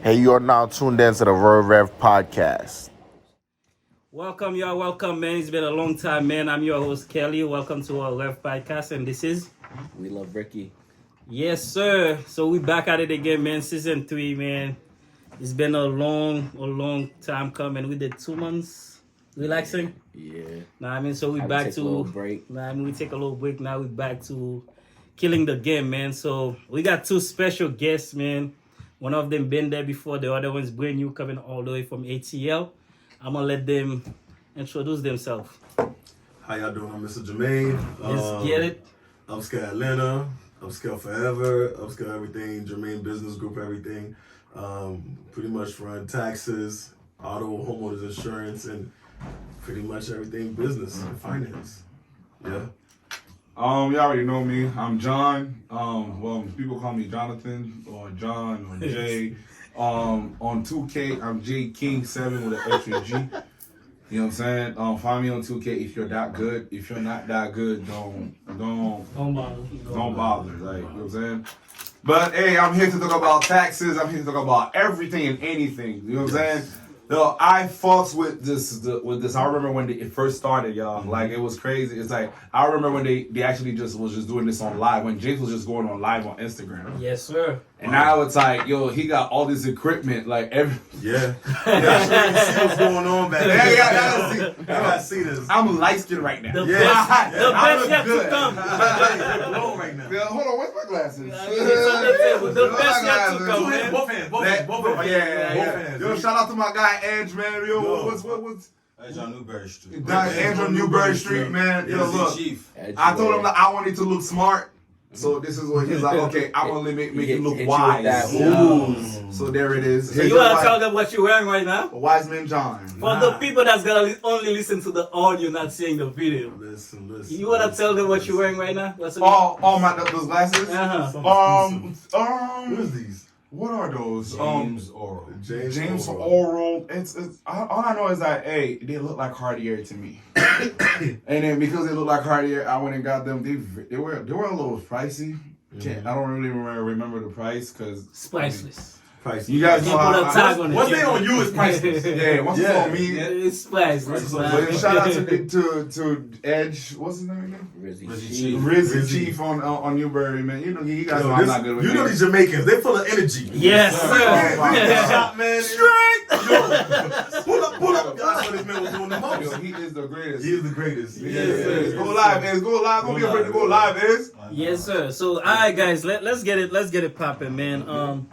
Hey, you are now tuned in to the Verve Rev podcast. Welcome, y'all. Welcome, man. It's been a long time, man. I'm your host, Kelly. Welcome to our Rev podcast, and this is We Love Ricky. Yes, sir. So we back at it again, man. Season 3, man. It's been a long time coming. We did 2 months relaxing. Yeah. So we back take to a little break. we take a little break. Now we back to killing the game, man. So we got 2 special guests, man. One of them been there before. The other one's brand new, coming all the way from ATL. I'm gonna let them introduce themselves. How y'all doing? I'm Mr. Jermaine. Let's get it. Upscale Atlanta, Upscale Forever, Upscale Everything, Jermaine Business Group Everything. Pretty much run taxes, auto, homeowners insurance, and pretty much everything business and finance. Yeah. You already know me. I'm John. Well, people call me Jonathan or John or Jay. On 2K, I'm J King 7 with an extra G. You know what I'm saying? Find me on 2K if you're that good. If you're not that good, don't bother. Like, you know what I'm saying? But hey, I'm here to talk about taxes. I'm here to talk about everything and anything. You know what I'm saying? Yo, I fucks with this. I remember when it first started, y'all. Like, it was crazy. It's like, I remember when they actually was just doing this on live, when James was just going on live on Instagram. Yes, sir. And now it's like, yo, he got all this equipment, like every. Yeah. Yeah, see what's going on back there. Yeah, I gotta see this. I'm light skinned right now. The Yeah. best yet to good. come. You're blown right now. Yeah, hold on, where's my glasses? It's on the table. The best yet to come, man. Both hands. Yeah. Yo, shout out to my guy Edge, man. Yo, what's Edge on Newberry Street. Edge on Newberry Street, man. Yo, look. Chief. I told him that I wanted to look smart. So this is what he's like, okay, I'm gonna make you look wise. Ooh. So there it is. So you want to tell them what you're wearing right now? Wise Man John. For the people that's going to only listen to the audio, not seeing the video. Listen. You want to tell them what you're wearing right now? What's All my those glasses. Uh-huh. What is these? What are those? James Oral. James Oral. It's all I know is that, hey, they look like Cartier to me. And then because they look like Cartier, I went and got them. They were a little pricey. I don't really remember the price because It's priceless. Price. you guys You know put a how tag on it. Once they on you, it's priceless. yeah, once it's on me. It's priceless. But shout out to Edge. What's his name again? Rizzy. Rizzy Chief on Newberry, man. You know, you guys know I'm not good with You know names. these Jamaicans, they full of energy. Yes, sir. Shot, man. Straight. Pull up. Y'all saw this man was doing the Yo, most. he is the greatest. He is the greatest. Yes, go live, Iz. Go live. Don't be afraid to go live, Iz. Yes, sir. So, all right, guys, let's get it popping, man.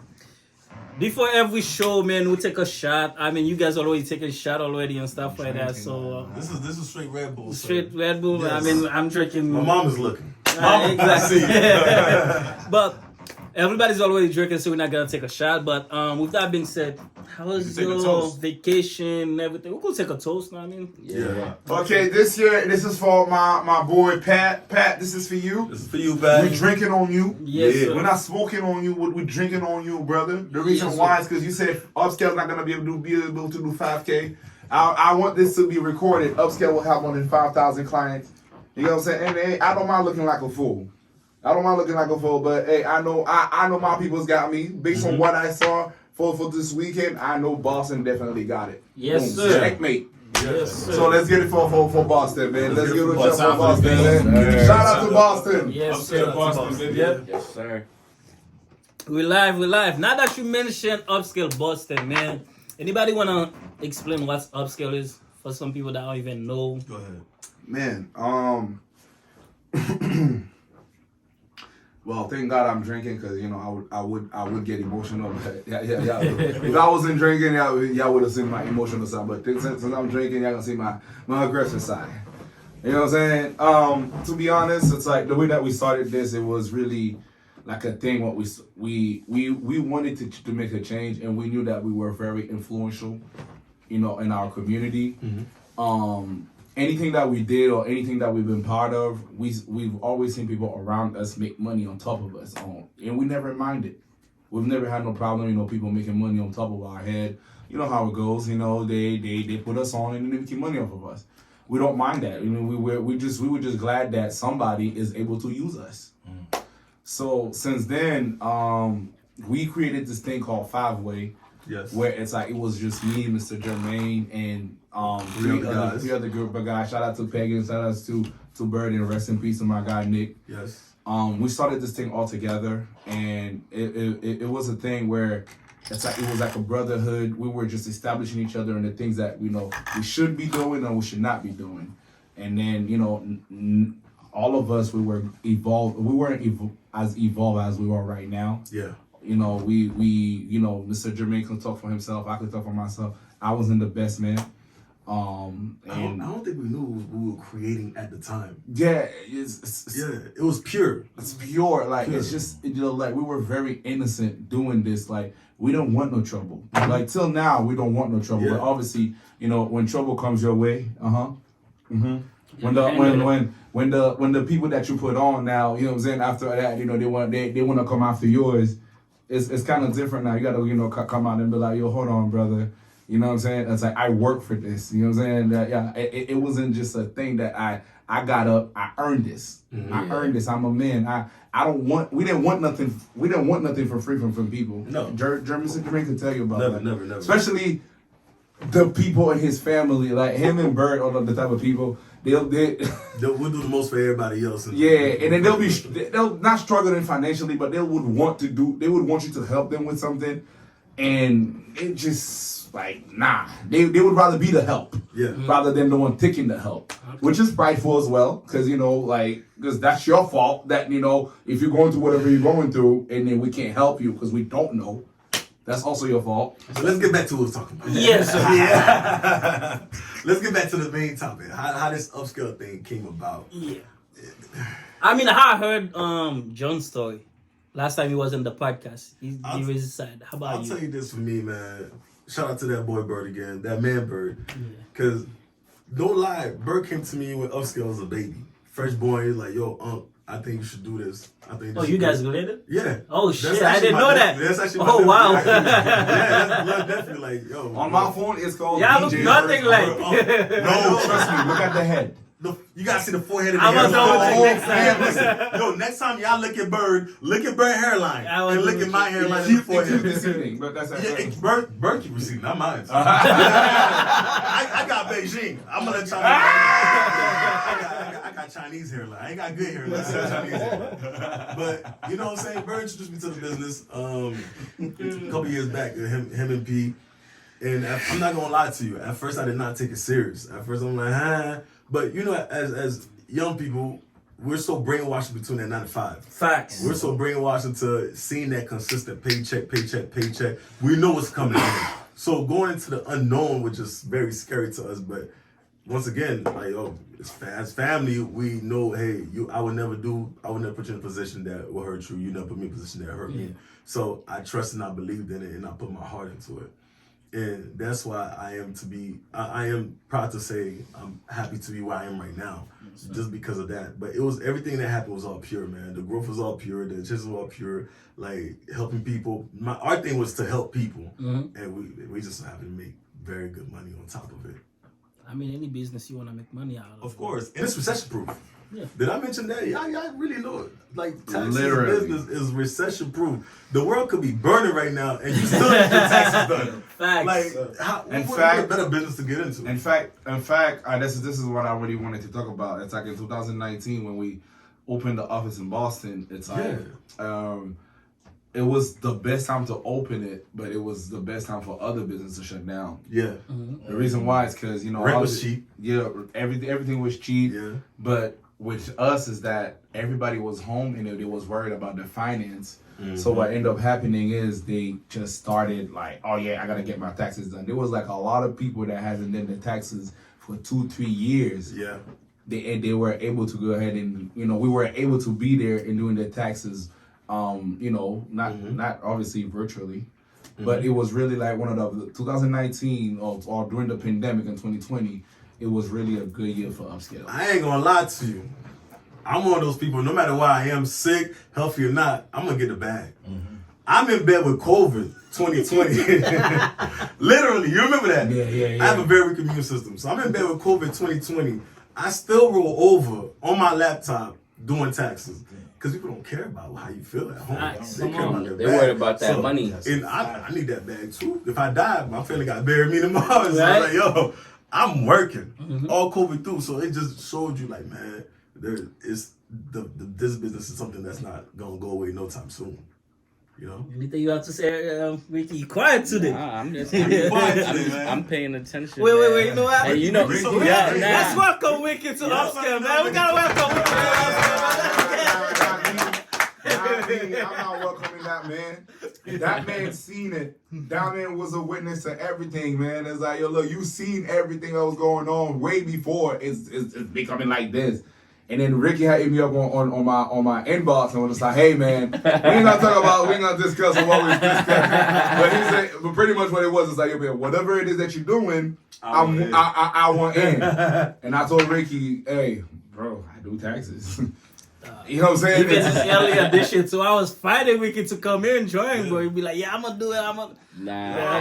Before every show, man, we take a shot. I mean, you guys already taking a shot already and stuff like that. So, This is straight Red Bull. straight Red Bull. Yes. I mean, I'm drinking. My mom is looking. Exactly. But everybody's already drinking, so we're not gonna take a shot. But with that being said, how was take a your toast. vacation and everything? We could take a toast. Know what I mean, Yeah. Okay, this is for my boy Pat. Pat, this is for you. This is for you, We baby. drinking on you. yes, Yeah, sir. We're not smoking on you. We're drinking on you, brother. The reason Yes, why sir. is because you said Upscale's not gonna be able to do 5K. I want this to be recorded. Upscale will have more than 5,000 clients. You know what I'm saying? And hey, I don't mind looking like a fool. But hey, I know my people's got me. Based on what I saw for this weekend, I know Boston definitely got it. Yes, Boom. sir. Checkmate. Yes, sir. So let's get it for Boston, man. Let's give it a shot for Boston, Yes, man. sir. Shout out to Boston. Yes, sir. Boston, baby. Yep. Yes, sir. We live. Now that you mentioned Upscale Boston, man, anybody wanna explain what Upscale is for some people that don't even know? Go ahead. Man, well, thank God I'm drinking because you know I would get emotional. But yeah. If I wasn't drinking, y'all would have seen my emotional side. But since I'm drinking, y'all gonna see my aggressive side. You know what I'm saying? To be honest, it's like the way that we started this, it was really like a thing. What we wanted to make a change, and we knew that we were very influential, you know, in our community. Anything that we did or anything that we've been part of, we've always seen people around us make money on top of us, and we never minded. We've never had no problem, you know, people making money on top of our head. You know how it goes, you know, they put us on and they make money off of us. We don't mind that. You know, we were just glad that somebody is able to use us. So since then, we created this thing called 5-Way. Yes. Where it's like it was just me, Mr. Jermaine, and three other group of guys. Shout out to Pagan, shout out to Bird, and rest in peace to my guy Nick. Yes. We started this thing all together, and it was a thing where it's like it was like a brotherhood. We were just establishing each other in the things that we should be doing or we should not be doing. And then all of us we were evolved. We weren't as evolved as we are right now. Yeah. We Mr. Jermaine can talk for himself. I could talk for myself. I wasn't the best man. I don't think we knew what we were creating at the time. Yeah, It was pure. it's pure. Like Pure. it's just like we were very innocent doing this. Like we don't want no trouble. Like till now we don't want no trouble. Yeah. But obviously, when trouble comes your way, when the people that you put on now, you know what I'm saying, after that, they want to come after yours. It's kind of different now. You gotta come out and be like, yo, hold on, brother. You know what I'm saying? It's like I work for this. You know what I'm saying? It wasn't just a thing that I got up. I earned this. I earned this. I'm a man. We didn't want nothing. We didn't want nothing for free from people. No. Mr. Jermaine can tell you about that. Never. Especially the people in his family, like him and Bert, are the type of people. We'll do the most for everybody else. and then they'll not struggling financially, but they would want you to help them with something, and it just like they would rather be the help, rather than the one taking the help, which is prideful as well, because because that's your fault that if you're going through whatever you're going through and then we can't help you because we don't know, that's also your fault. So let's get back to what we're talking about. Yes. Yeah. Let's get back to the main topic. How this upscale thing came about. Yeah. I mean, I heard John's story last time he was in the podcast. He raised his side. How about I'll tell you this for me, man. Shout out to that boy Bird again, that man Bird. Because, don't lie, Bird came to me when upscale was a baby. Fresh boy, he's like, yo, I think you should do this. I think. Oh, you guys related? Yeah. Oh That's shit! I actually didn't my know nephew. that. That's actually my Oh nephew. wow! Yeah, that's blood nephew. Like, yo. On my phone, it's called Yeah, look DJ nothing Bird. like. No, trust me. Look at the head. You gotta see the forehead. And I'm the gonna hairline. double check next time. Yeah, listen. Yo, next time y'all look at Bird hairline I will and look double at my check. hairline and Keep forehead. deceiving, but that's Bird keep receiving, not mine. I got Beijing. I'm gonna let y'all know. I got Chinese hairline. I ain't got good hairline. I got Chinese hairline. But you know what I'm saying? Bird introduced me to the business a couple years back. Him and P. And I'm not gonna lie to you. At first, I did not take it serious. At first, I'm like, But as young people, we're so brainwashed between that 9 to 5. Facts. We're so brainwashed into seeing that consistent paycheck. We know what's coming in. So going into the unknown was just very scary to us. But once again, as family, we know, hey, I would never put you in a position that will hurt you. You never put me in a position that hurt me. So I trust and I believed in it and I put my heart into it. And that's why I am proud to say I'm happy to be where I am right now, just because of that. But everything that happened was all pure, man. The growth was all pure. The intentions were all pure. Like helping people. Our thing was to help people, and we just happened to make very good money on top of it. I mean, any business you want to make money out of. Of course, and it's recession proof. Yeah. Did I mention that? Y'all really know it. Like taxes Literally. business is recession proof. The world could be burning right now, and you still get your taxes done. Facts. Like, what better business to get into? In fact, this is what I really wanted to talk about. It's like in 2019 when we opened the office in Boston. It's like, it was the best time to open it, but it was the best time for other businesses to shut down. Yeah. The reason why is because rent was cheap. Yeah, everything was cheap. Yeah. But with us is that everybody was home and they was worried about their finance. So what ended up happening is they just started like, oh yeah, I gotta get my taxes done. There was like a lot of people that hasn't done their taxes for 2-3 years. Yeah. They were able to go ahead and we were able to be there and doing their taxes. Not obviously virtually, but it was really like one of the 2019 or during the pandemic in 2020. It was really a good year for upscale. I ain't gonna lie to you. I'm one of those people, no matter where I am, sick, healthy or not, I'm gonna get the bag. I'm in bed with COVID 2020. Literally, you remember that? Yeah. I have a very weak immune system. So I'm in bed with COVID 2020. I still roll over on my laptop doing taxes. because people don't care about how you feel at home. Facts. They care Come about on. their They bag. worried about that So, money. And I need that bag too. If I die, my family got to bury me tomorrow. So Right. I'm like, yo, I'm working all COVID through. So it just showed you like, man, there is this business is something that's not gonna go away no time soon. You know. Anything you have to say, Ricky? You quiet today. Nah, I'm Man. paying attention. Wait, man. You know what? Hey, you know, Ricky, yeah, Ricky, nah. Let's welcome Ricky to Upscale, man. We gotta welcome Ricky to Upscale. I'm not welcoming that man. That man seen it. That man was a witness to everything, man. It's like, yo, look, you seen everything that was going on way before it's becoming like this. And then Ricky had hit me up on my inbox and was like, hey man, we ain't gonna discuss what we discussed. But he said, but pretty much what it was is like, yo, man, whatever it is that you're doing, I want in. And I told Ricky, hey, bro, I do taxes. You know what I'm saying? He gets his early edition, so I was fighting Ricky to come in and join, bro. He'd be like, yeah, I'm gonna do it. Nah, I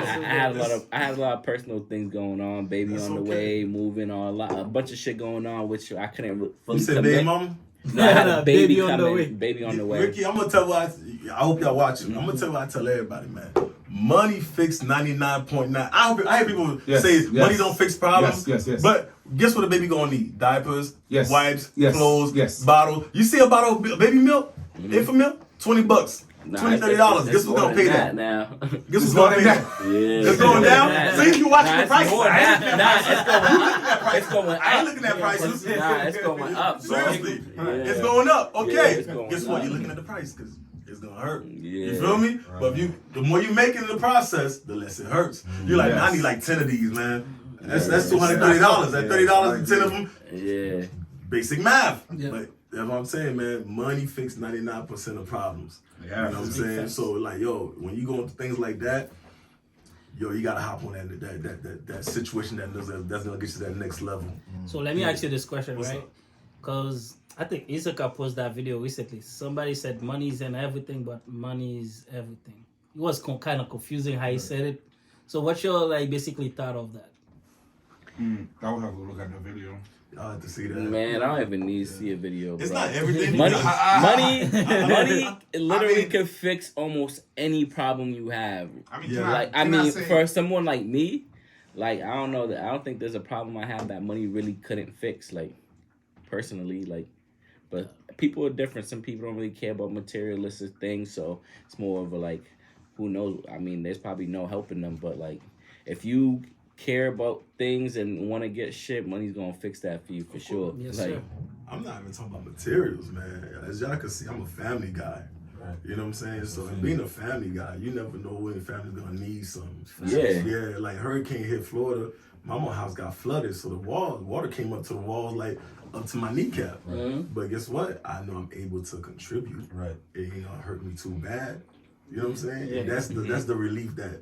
had a lot of personal things going on. Baby That's on the okay. way, moving on, a bunch of shit going on, which I couldn't fully You said commit. baby mama? No, I had a baby Baby on the coming, way. baby on the way. Ricky, I'm gonna tell what I hope y'all watching. I'm gonna tell what I tell everybody, man. Money fix 99.9. I hear people say money don't fix problems. Yes. But guess what a baby gonna need? Diapers, Yes. wipes, Yes. clothes, Yes. bottle. You see a bottle of baby milk? Infant milk? $20. Nah, $20, $30. Guess who's gonna pay that? now? Guess who's gonna pay that? Yeah. It's going down? See, you watching the prices. More I ain't than looking at it's going I ain't up. looking at prices. Nah, it's going up. Bro. Seriously. Yeah. It's going up. Okay. Yeah, it's going Guess what? up. You're looking at the price because it's gonna hurt. Yeah. You feel me? But the more you make it in the process, the less it hurts. You're like, man, I need like 10 of these, man. That's $230. That $30 and 10 of them. Yeah. Basic math. Yeah. But that's what I'm saying, man. Money fixes 99% of problems. Yeah, you know what I'm saying? So like, yo, when you go into things like that, yo, you gotta hop on that situation that's gonna get you to that next level. So let me ask you this question, What's right? up? Because I think Issachar posted that video recently. Somebody said money isn't everything, but money is everything. It was kind of confusing how he said it. So what's your basically thought of that? I would have to look at the video. Y'all have to see that. Man, I don't even need to see a video, bro. It's not everything. Money I literally mean- can fix almost any problem you have. I mean, Yeah. can I say- For someone like me, I don't think there's a problem I have that money really couldn't fix, personally, but people are different. Some people don't really care about materialistic things, so it's more of a who knows? I mean, there's probably no helping them, but if you care about things and want to get shit, money's gonna fix that for you for sure. Yes, sir. I'm not even talking about materials, man. As y'all can see, I'm a family guy. You know what I'm saying? So being a family guy, you never know when your family's gonna need something. Yeah. Yeah, like hurricane hit Florida. My mama's house got flooded, so the water came up to the walls, up to my kneecap. But guess what? I know I'm able to contribute. Right. It ain't gonna hurt me too bad. You know what I'm saying? Yeah. And that's the relief that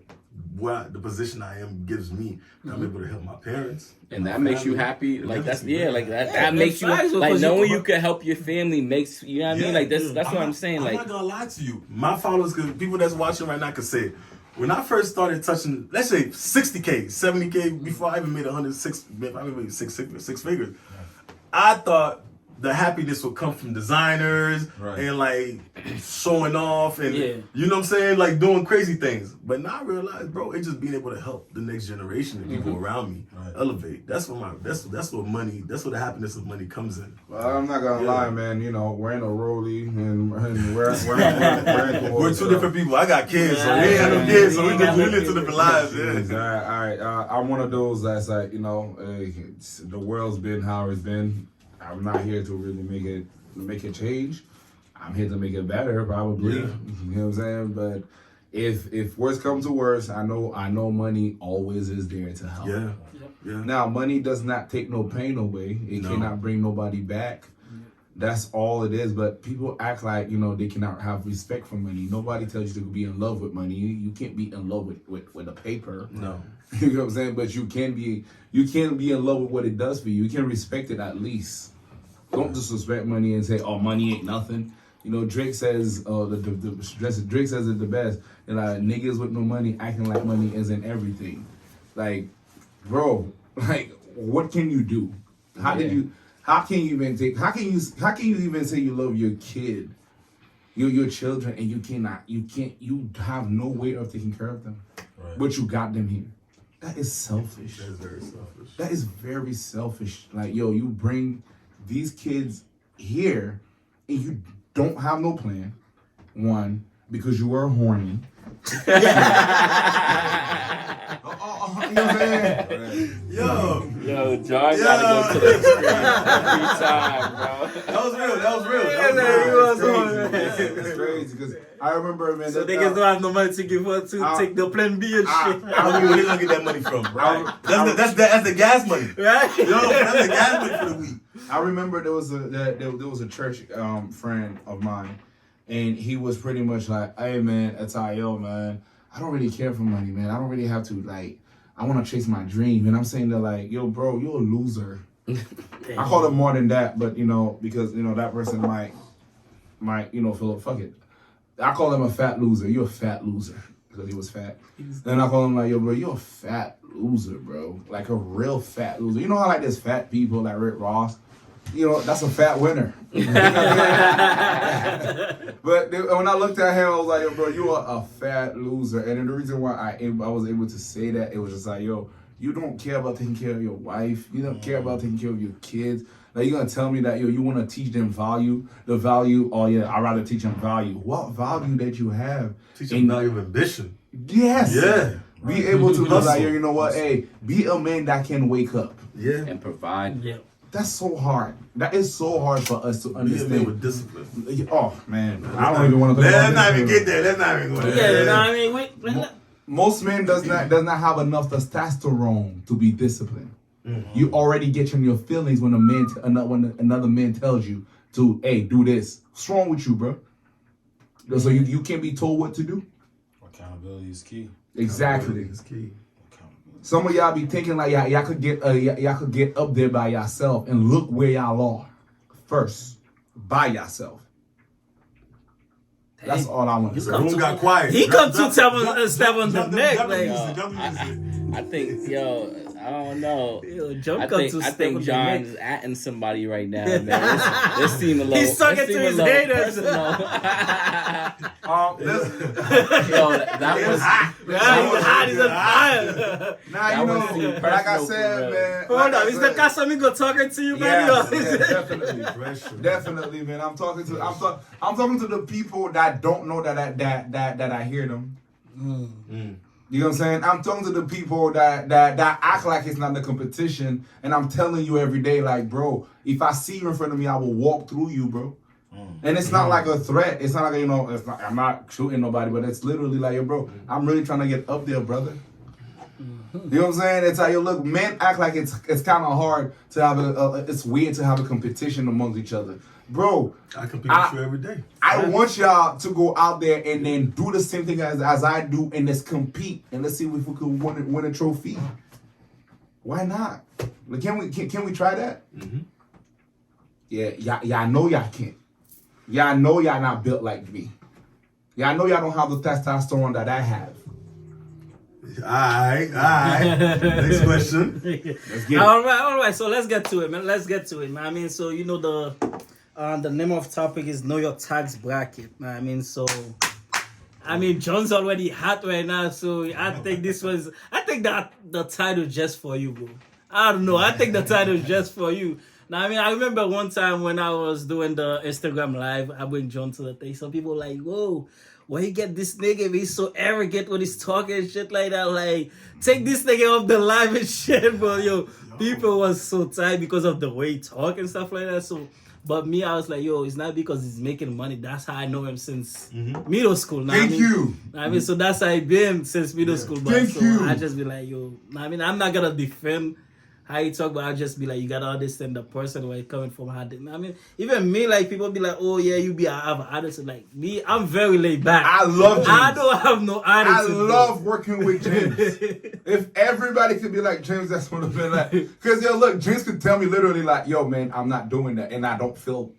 the position I am gives me. I'm able to help my parents. And my that makes you family. happy. It That makes me very happy. that makes you facts, because knowing you- you can help your family makes you know what I mean. That's what I'm saying. I'm not gonna lie to you. My followers, people that's watching right now, could say, when I first started touching, let's say 60K, 70K, before I even made 106, I made six figures, I thought the happiness would come from designers Right. and showing off and Yeah. you know what I'm saying, doing crazy things. But now I realize, bro, it's just being able to help the next generation and people around me elevate. That's what that's what money. That's where the happiness of money comes in. Well, I'm not gonna Yeah. lie, man. You know, we're in a rollie and we're We're two different people. I got kids, so they ain't have no kids, so we live two different lives. All Yeah. right. I'm one of those that's the world's been how it's been. I'm not here to really make it change. I'm here to make it better, probably. Yeah. You know what I'm saying? But if worse comes to worse, I know money always is there to help. Yeah. Yeah. Now, money does not take no pain away. It No. cannot bring nobody back. That's all it is. But people act like, they cannot have respect for money. Nobody tells you to be in love with money. You can't be in love with a paper. No. You know what I'm saying? But you can be in love with what it does for you. You can respect it at least. Don't disrespect money and say, "Oh, money ain't nothing." Drake says, Drake says it the best. Niggas with no money acting like money isn't everything. Bro, what can you do? How can you even say you love your kid your children, and you have no way of taking care of them, but you got them here. That is selfish. That's very selfish. That is very selfish. Like, yo, you bring these kids here and you don't have no plan. One, because you were horny. You know what I'm saying? Yo, John gotta go to the extreme every time, bro. That was real. It's crazy because I remember, man. So niggas don't have no money to give her to take the plan B and shit. Where you gonna get that money from, right? That's the gas money. Right? That's the gas money for the week. I remember there was a church friend of mine, and he was pretty much like, "Hey man, it's yo man, I don't really care for money, man. I don't really have to like. I want to chase my dream." And I'm saying that like, "Yo, bro, you're a loser." I call it more than that, but because that person might feel fuck it. I call him a fat loser. You're a fat loser because he was fat. Then I call him like, "Yo, bro, you're a fat loser, bro. Like a real fat loser." You know how like there's fat people like Rick Ross. That's a fat winner. But when I looked at him, I was like, "Yo, bro, you are a fat loser." And then the reason why I was able to say that, it was just like, "Yo, you don't care about taking care of your wife. You don't care about taking care of your kids. Like, you're gonna tell me that you want to teach them the value? Oh yeah, I'd rather teach them value. What value that you have? Teach them value of ambition. Yes. Yeah. Be able to be Hustle. like, you know what? Hey, be a man that can wake up. Yeah. And provide. Yeah. That's so hard. That is so hard for us to Be a man understand. with discipline. Oh man, I don't even want to. Let's not even get there. Let's not even go there. Yeah, you know what I mean? Most men does not have enough testosterone to be disciplined. Mm-hmm. You already get in your feelings when when another man tells you to, hey, do this. What's wrong with you, bro? So you can't be told what to do. Accountability is key. Exactly. It's key. Some of y'all be thinking like y'all could get up there by yourself, and look where y'all are first by yourself. That's all I want to say. The room got quiet. He come to stab on the neck. I think, I don't know. Jump I come think to I step think on the John neck. is atting somebody right now, man. This seem a little. He's talking this to seem a his little haters. personal. Listen, Yo, that was He's on fire. now That was too like I personal said, for real. man. Hold like I on, is the said- Casamigo talking to you, man? Yes, definitely, man. I'm talking to the people that don't know that I hear them. You know what I'm saying? I'm talking to the people that act like it's not the competition, and I'm telling you every day, like, bro, if I see you in front of me, I will walk through you, bro. And it's not like a threat. It's not like, I'm not shooting nobody, but it's literally like, yo, bro, I'm really trying to get up there, brother. You know what I'm saying? It's like, yo, look, men act like it's kind of hard to have it's weird to have a competition amongst each other. Bro, I compete with you every day. I want y'all to go out there and then do the same thing as I do, and let's compete and let's see if we could win a trophy. Why not? Like, can we try that? Mm-hmm. Yeah, y'all know y'all can't. Y'all know y'all not built like me. Y'all know y'all don't have the testosterone that I have. All right. Next question. Let's get it. All right. So let's get to it, man. I mean, so the name of topic is Know Your Tax Bracket. I mean, so John's already hot right now, so I think that the title just for you, bro. I don't know. I think the title is just for you. Now, I remember one time when I was doing the Instagram live, I bring John to the thing. Some people were like, whoa, where you get this nigga? He's so arrogant when he's talking and shit like that. Like, take this nigga off the live and shit, bro. Yo, people was so tight because of the way he talk and stuff like that. So, but me, I was like, yo, it's not because he's making money. That's how I know him since middle school. Now, Thank you. So that's how I been since middle school. But Thank you. I just be like, yo, I'm not gonna defend how you talk, but I'll just be like, you gotta understand the person where you're coming from. Even me, like, people be like, oh yeah, you be have an attitude. Like me, I'm very laid back. I love James. I don't have no attitude. I love working with James. If everybody could be like James, that's what I've been like. Because, yo, look, James could tell me literally like, yo, man, I'm not doing that. And I don't feel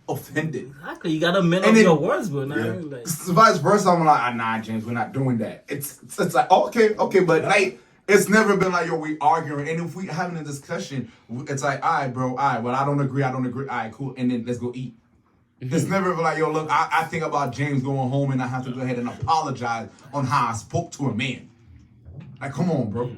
offended. Exactly. You gotta man up And then- your words, bro. Now, Yeah. like, Vice versa, I'm like, nah, James, we're not doing that. It's like, okay, but like, it's never been like, yo, we arguing. And if we having a discussion, it's like, all right, bro, all right, well, I don't agree. All right, cool. And then let's go eat. It's never like, yo, look, I think about James going home and I have to go ahead and apologize on how I spoke to a man. Like, come on, bro.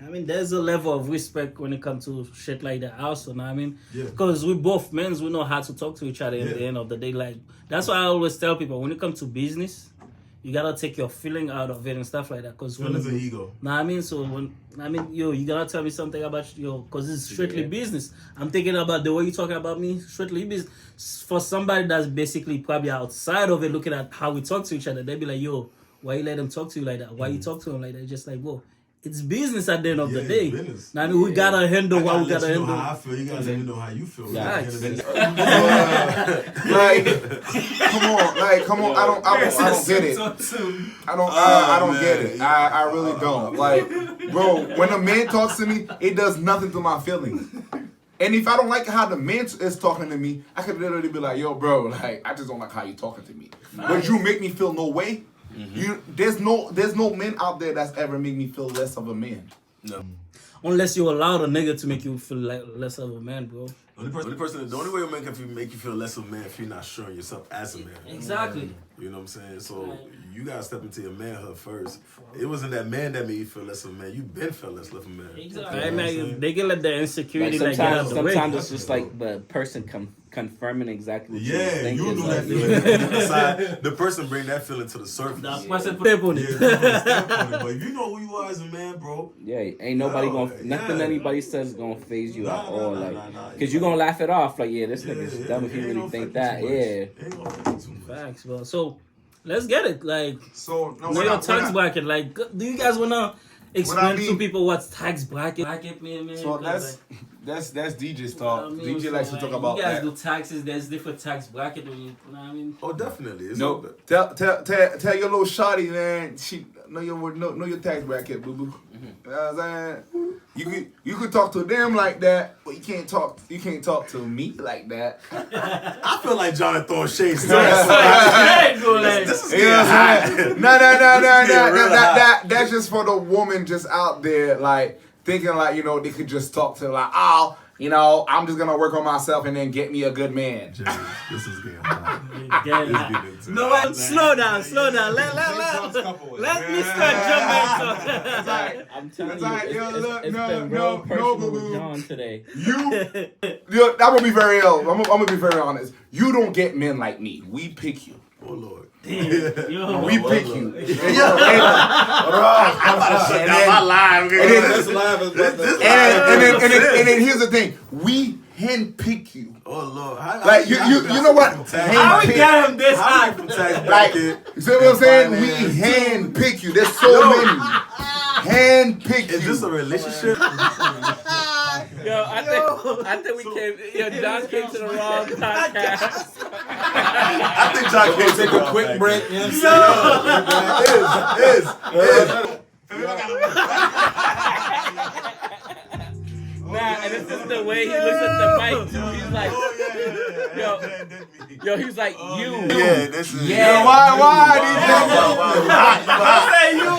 I mean, there's a level of respect when it comes to shit like that also, know what I mean? Yeah. Because we both men, we know how to talk to each other at the end of the day. Like, that's why I always tell people, when it comes to business, you gotta take your feeling out of it and stuff like that. Cause Feelings and ego. Nah, I mean, so you gotta tell me something about cause it's strictly business. I'm thinking about the way you talking about me, strictly business. For somebody that's basically probably outside of it, looking at how we talk to each other, they be like, yo, why you let him talk to you like that? Why you talk to him like that? Just like, whoa. It's business at the end of the day. Business. Now, I mean, we gotta handle what we gotta gotta let you know handle. how I feel. You gotta let me know how you feel. Yeah. At the end of the day. Like, come on. I don't get it. I don't get it. I really don't. Like, bro, when a man talks to me, it does nothing to my feelings. And if I don't like how the man is talking to me, I could literally be like, yo, bro, like, I just don't like how you talking to me. But you make me feel no way. There's no men out there that's ever made me feel less of a man. No. Unless you allow a nigga to make you feel like less of a man, bro. The only way a man can make you feel less of a man if you're not showing yourself as a man. Exactly. You know what I'm saying? So you gotta step into your manhood first. It wasn't that man that made you feel less of a man. You been felt less of a man. Exactly. I mean, they can let the insecurity Like get out the way. sometimes it's just like the person confirming exactly what you think. You do that like, feeling. The person bring that feeling to the surface. That person step on it. But if you know who you are as a man, bro. Yeah, ain't nobody nothing anybody says is gonna phase you at all. Cause you're gonna laugh it off. Like, yeah, this nigga's dumb if he really think that. Yeah. Facts, bro. So let's get it. Like, So no, know your tax bracket. Like, do you guys wanna explain to people what tax bracket mean, man? So that's DJ's talk. I mean, DJ likes to talk about you guys that. do taxes. There's different tax bracket. When you know what I mean? Oh, definitely. It's No, tell your little shawty, man. She know your tax bracket, boo boo. You know what I'm saying? You could talk to them like that, but you can't talk to me like that. I feel like Jonathan throwing shades. This This is You know what I'm saying? No. real hot. That's just for the woman just out there, like, thinking like, you know, they could just talk to like, oh, you know, I'm just gonna work on myself and then get me a good man. This is getting hot. No, slow down. Let Mr. Jamaica. It's like, I'm telling it's you, like, yo, look, it's no, been real personal boo with boo. John today. I'm gonna be very ill. I'm gonna be very honest. You don't get men like me. We pick you. Oh Lord. Yo. We pick you. And then here's the thing. We handpick you. Oh Lord. Like you know what? How we got him this high? From tax Like, bracket. you see what I'm saying? We handpick you. There's so many. Handpick you. Is this a relationship? Yo, I think we came. Yo, John came to the wrong podcast. I think John can take a quick break. You know Nah, and this is the way he looks at the mic too. He's like, yo, he's like, you. Yeah, this is. Yeah. Why? You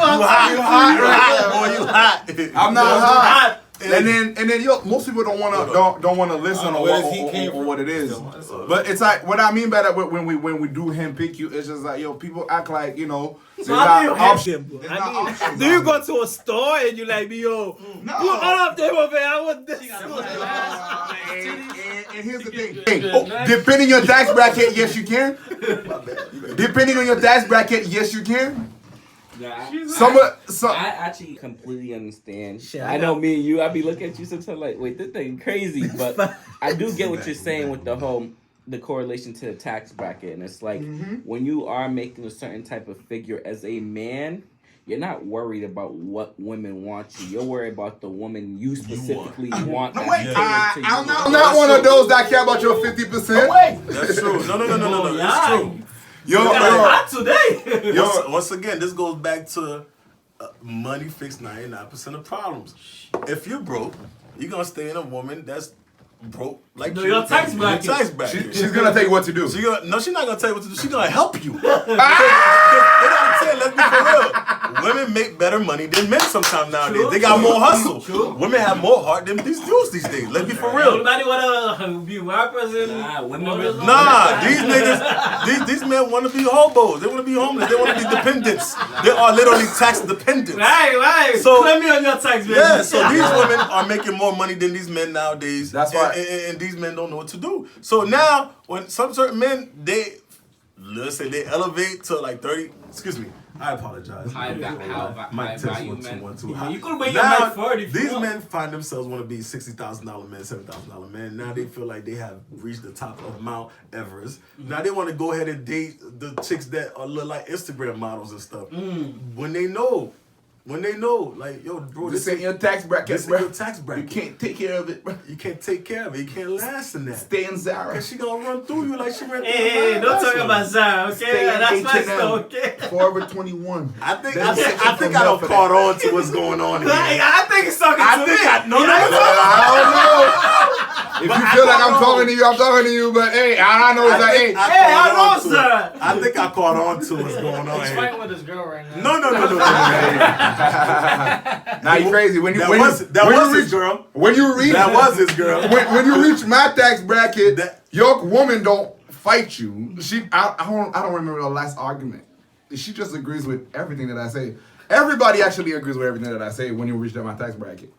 hot. I'm not hot. And then most people don't wanna listen on what it is. But it's like what I mean by that when we do handpick you, it's just like, yo, people act like, you know, there's not options. There's not options Do you out go to a store and you like, yo, No. put all of them over here? I want this. And here's the thing. Depending on your tax bracket, yes you can. Depending on your tax bracket, yes you can. I actually completely understand. I know me and you, I be looking at you sometimes like, wait, this thing crazy. But I do get what you're saying with the correlation to the tax bracket. And it's like, when you are making a certain type of figure as a man, you're not worried about what women want you. You're worried about the woman you specifically want. I'm not one of those that care about your 50%. That's true. No. That's true. Not today. Once again, this goes back to money fixed 99% of problems. If you're broke, you're gonna stay in a woman that's broke like you. Your tax bracket. Your tax bracket. She's gonna tell you what to do. She's not gonna tell you what to do. She's gonna help you. Let's be for real. women make better money than men sometimes nowadays. They got more hustle. Women have more heart than these dudes these days. Let's be for real. Everybody wanna be rappers and These niggas, these men want to be hobos. They want to be homeless. They want to be dependents. They are literally tax dependents. Right. So claim me on your tax, baby. yeah, so these women are making more money than these men nowadays. That's why- and these men don't know what to do. So now, when some certain men, let's say they elevate to like 30. Excuse me, I apologize. High Mic test value 1 2 men. 1 2. You could make Now, your mic 40 if you these want. men find themselves want to be $60,000 men, $7,000 men. Now they feel like they have reached the top of Mount Everest. Now they want to go ahead and date the chicks that look like Instagram models and stuff. When they know, like, yo, bro, This ain't your tax bracket, this bro. ain't your tax bracket. You can't take care of it, bro. You can't take care of it. You can't last in that. Stay in Zara. Cause she gonna run through you like she ran through Hey, the don't last talk one. about Zara, okay? Stay in That's my H&M. stuff, okay? Forever 21. I think There's a section I for don't men. caught on to what's going on here. I think it's talking I to think me. I no. I don't know. If you feel like I'm talking to you, I'm talking to you. But hey, all I know is that hey, I know, sir. I think I caught on to what's going on He's here. fighting with his girl right now. No. now you crazy when you That when was you, that when was you his reach girl. when you reach That was his girl. when you reach my tax bracket, That- your woman don't fight you. I don't remember the last argument. She just agrees with everything that I say. Everybody actually agrees with everything that I say when you reach my tax bracket.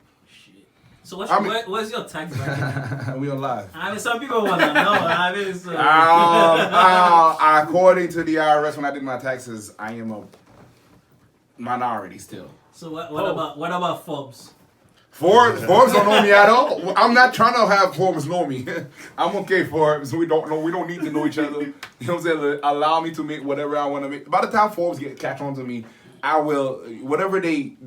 So what's your tax bracket? We on live. I mean, some people want to know. I mean, it's, According to the IRS, when I did my taxes, I am a minority still. so what about Forbes? Forbes don't know me at all. I'm not trying to have Forbes know me. I'm okay, Forbes. We don't need to know each other. You know what I'm saying? Allow me to make whatever I want to make. By the time Forbes catch on to me, I will whatever they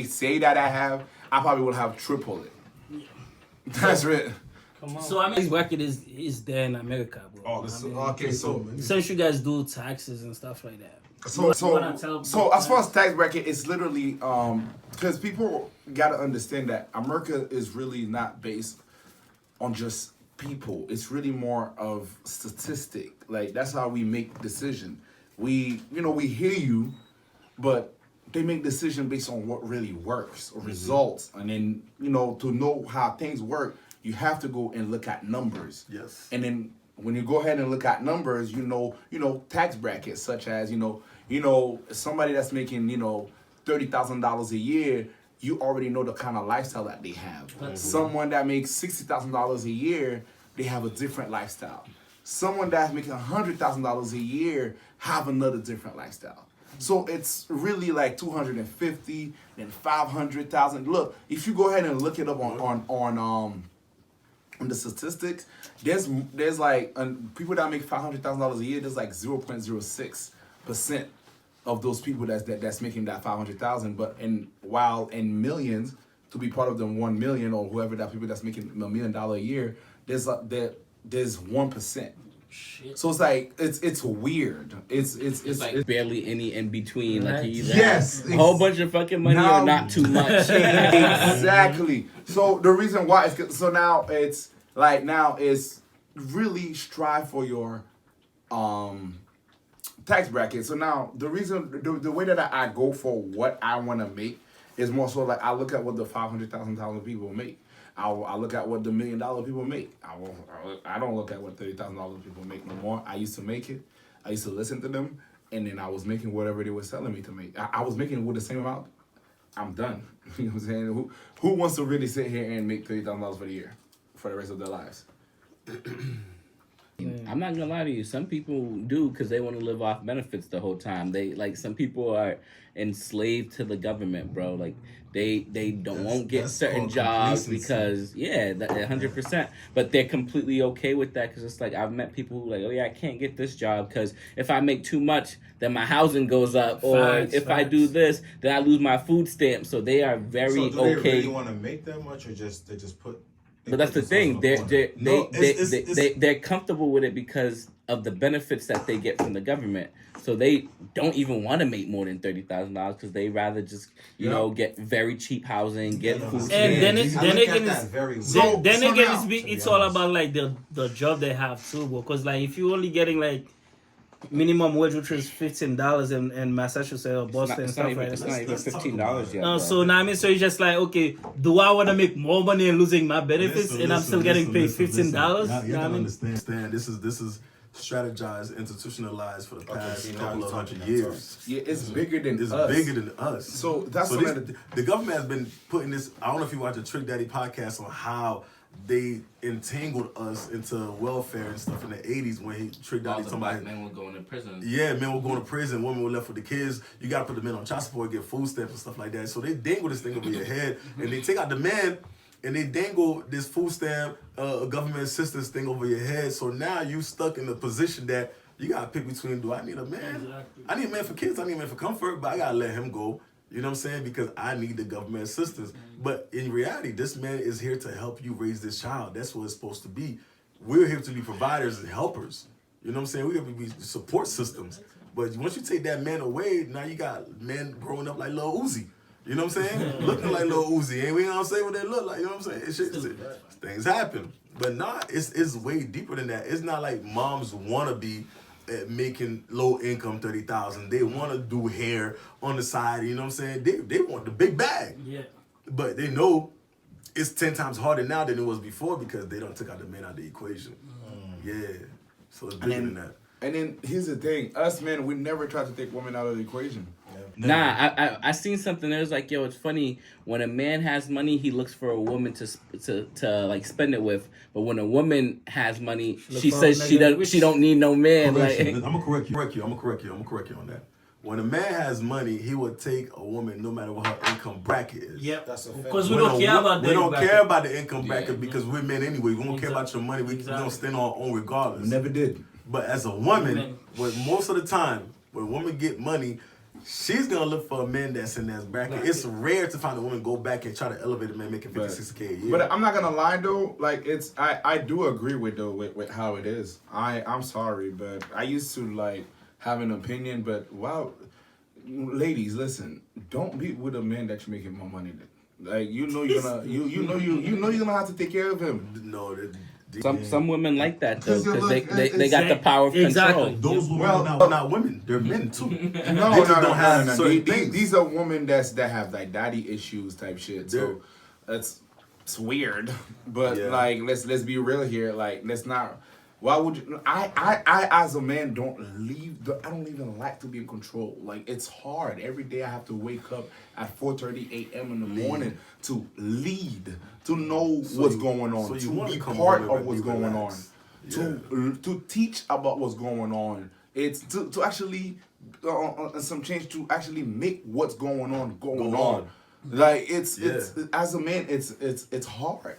say that I have, I probably will have triple it. That's it. Come on. So I mean, his record is there in America, bro. Oh, this, I mean, okay, so since you guys do taxes and stuff like that. So wanna tell as far as tax bracket, it's literally because people gotta understand that America is really not based on just people. It's really more of statistic. Like that's how we make decision. We hear you, but they make decision based on what really works or results. And then to know how things work, you have to go and look at numbers. Yes. And then when you go ahead and look at numbers, tax brackets such as somebody that's making $30,000 a year, you already know the kind of lifestyle that they have. Someone that makes $60,000 a year, they have a different lifestyle. Someone that's making $100,000 a year have another different lifestyle. So it's really like 250 and 500,000. Look, if you go ahead and look it up on the statistics, there's like people that make $500,000 a year. There's like 0.06% of those people that's making that 500,000. But while in millions, to be part of the 1 million or whoever that people that's making $1 million a year, there's 1%. Shit. So it's like it's weird. It's Like barely any in between. Like you either Yes, have a whole bunch of fucking money Now- or not too much. exactly. So the reason why is now it's really strive for your tax bracket. So now the way that I go for what I want to make is more so like I look at what the $500,000 people make. I look at what the $1 million people make. I don't look at what $30,000 people make no more. I used to make it. I used to listen to them, and then I was making whatever they were selling me to make. I was making it with the same amount. I'm done. You know what I'm saying? Who wants to really sit here and make $30,000 for the year, for the rest of their lives? I'm not gonna lie to you. Some people do because they want to live off benefits the whole time. Some people are enslaved to the government, bro. Like they won't get that's certain called jobs complacency. because 100%. But they're completely okay with that because it's like I've met people who like, oh yeah, I can't get this job because if I make too much, then my housing goes up, or Facts, if I do this, then I lose my food stamp. So they are very So do they okay. really want to make that much, or they just put? But that's the thing. it's- They're comfortable with it because of the benefits that they get from the government. So they don't even want to make more than $30,000 because they rather just get very cheap housing, get food. And then I look at that very weird. it's all about like the job they have too, bro. Cause like if you only getting like minimum wage, which is $15 in Massachusetts or Boston and It's stuff not like even, it's that. not even Let's talk $15 about yet. it. bro. So now I mean, so it's just like, okay, do I want to make more money and losing my benefits, and I'm still getting paid $15? Now, You you know have what I to mean? understand. This is strategized, institutionalized for the past see, now couple we're of talking, hundred I'm years. Yeah, it's bigger than It's us. bigger than us. So that's so what the government has been putting this. I don't know if you watch the Trick Daddy podcast on how they entangled us into welfare and stuff in the 80s when Trick All Daddy the talking black about. men were going to prison. Yeah, men were going to prison, women were left with the kids. You got to put the men on child support, get food stamps and stuff like that. So they dangle this thing over your head, and they take out the man, and they dangle this food stamp, government assistance thing over your head. So now you stuck in the position that you got to pick between, do I need a man? Exactly. I need a man for kids, I need a man for comfort, but I got to let him go. You know what I'm saying? Because I need the government assistance. But in reality, this man is here to help you raise this child. That's what it's supposed to be. We're here to be providers and helpers. You know what I'm saying? We're here to be support systems. But once you take that man away, now you got men growing up like Lil Uzi. You know what I'm saying? Looking like Lil Uzi. And we don't say what they look like. You know what I'm saying? Things happen. But it's way deeper than that. It's not like moms want to be making low income 30,000. They want to do hair on the side. You know what I'm saying? They want the big bag. Yeah. But they know it's 10 times harder now than it was before because they don't took out the men out of the equation. Yeah. So it's bigger than that. And then here's the thing: us men, we never try to take women out of the equation. Nah, I seen something that was like, yo, it's funny when a man has money, he looks for a woman to like spend it with. But when a woman has money, she for a says nigga she don't need no man. Correction. Like, I'm gonna correct you. I'm gonna correct you on that. When a man has money, he will take a woman no matter what her income bracket is. Yep. That's a fact. Because we don't care about that. We don't care about the income bracket because we're men anyway. We don't care about Exactly. your money. We Exactly. don't stand on our own regardless. We never did. But as a woman, Women. but most of the time, when a woman get money, she's gonna look for a man that's in that bracket. It's rare to find a woman go back and try to elevate a man making 50, 60K a year. But I'm not gonna lie though, like I do agree with how it is. I'm sorry, but I used to like have an opinion, but wow, ladies, listen, don't be with a man that you're making more money than. Like you know you're gonna you know you're gonna have to take care of him. no, some women like that though, Because you because look- they got the power of Exactly. control. those women Well, are not women. They're men too. No, They no, just no, don't have no. certain things. These are women that have like daddy issues type shit. They're- So it's weird, but Yeah. like let's be real here. Like let's not. Why would you? I as a man don't I don't even like to be in control. Like it's hard. Every day I have to wake up at 4:30 a.m. in the morning to lead, to know what's going on, so you to wanna be come part home of and what's be going on, relaxed. to teach about what's going on. It's to actually some change to actually make what's going on Go on. on. Like it's Yeah. as a man, it's hard,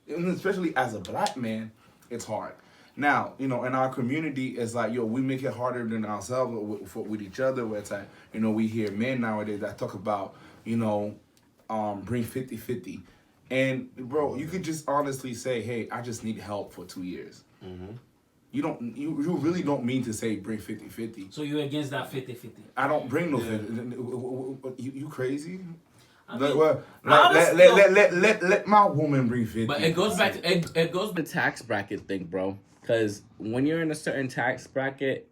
and especially as a black man, it's hard. Now, you know, in our community, it's like, yo, we make it harder than ourselves with each other. Where it's like, you know, we hear men nowadays that talk about, you know, bring 50-50. And, bro, you could just honestly say, hey, I just need help for 2 years. Mm-hmm. You really don't mean to say bring 50-50. So you're against that 50-50? I don't bring no 50. You crazy? I Like, mean, well, honestly, let my woman bring 50. But it goes back to it goes to the tax bracket thing, bro. Because when you're in a certain tax bracket,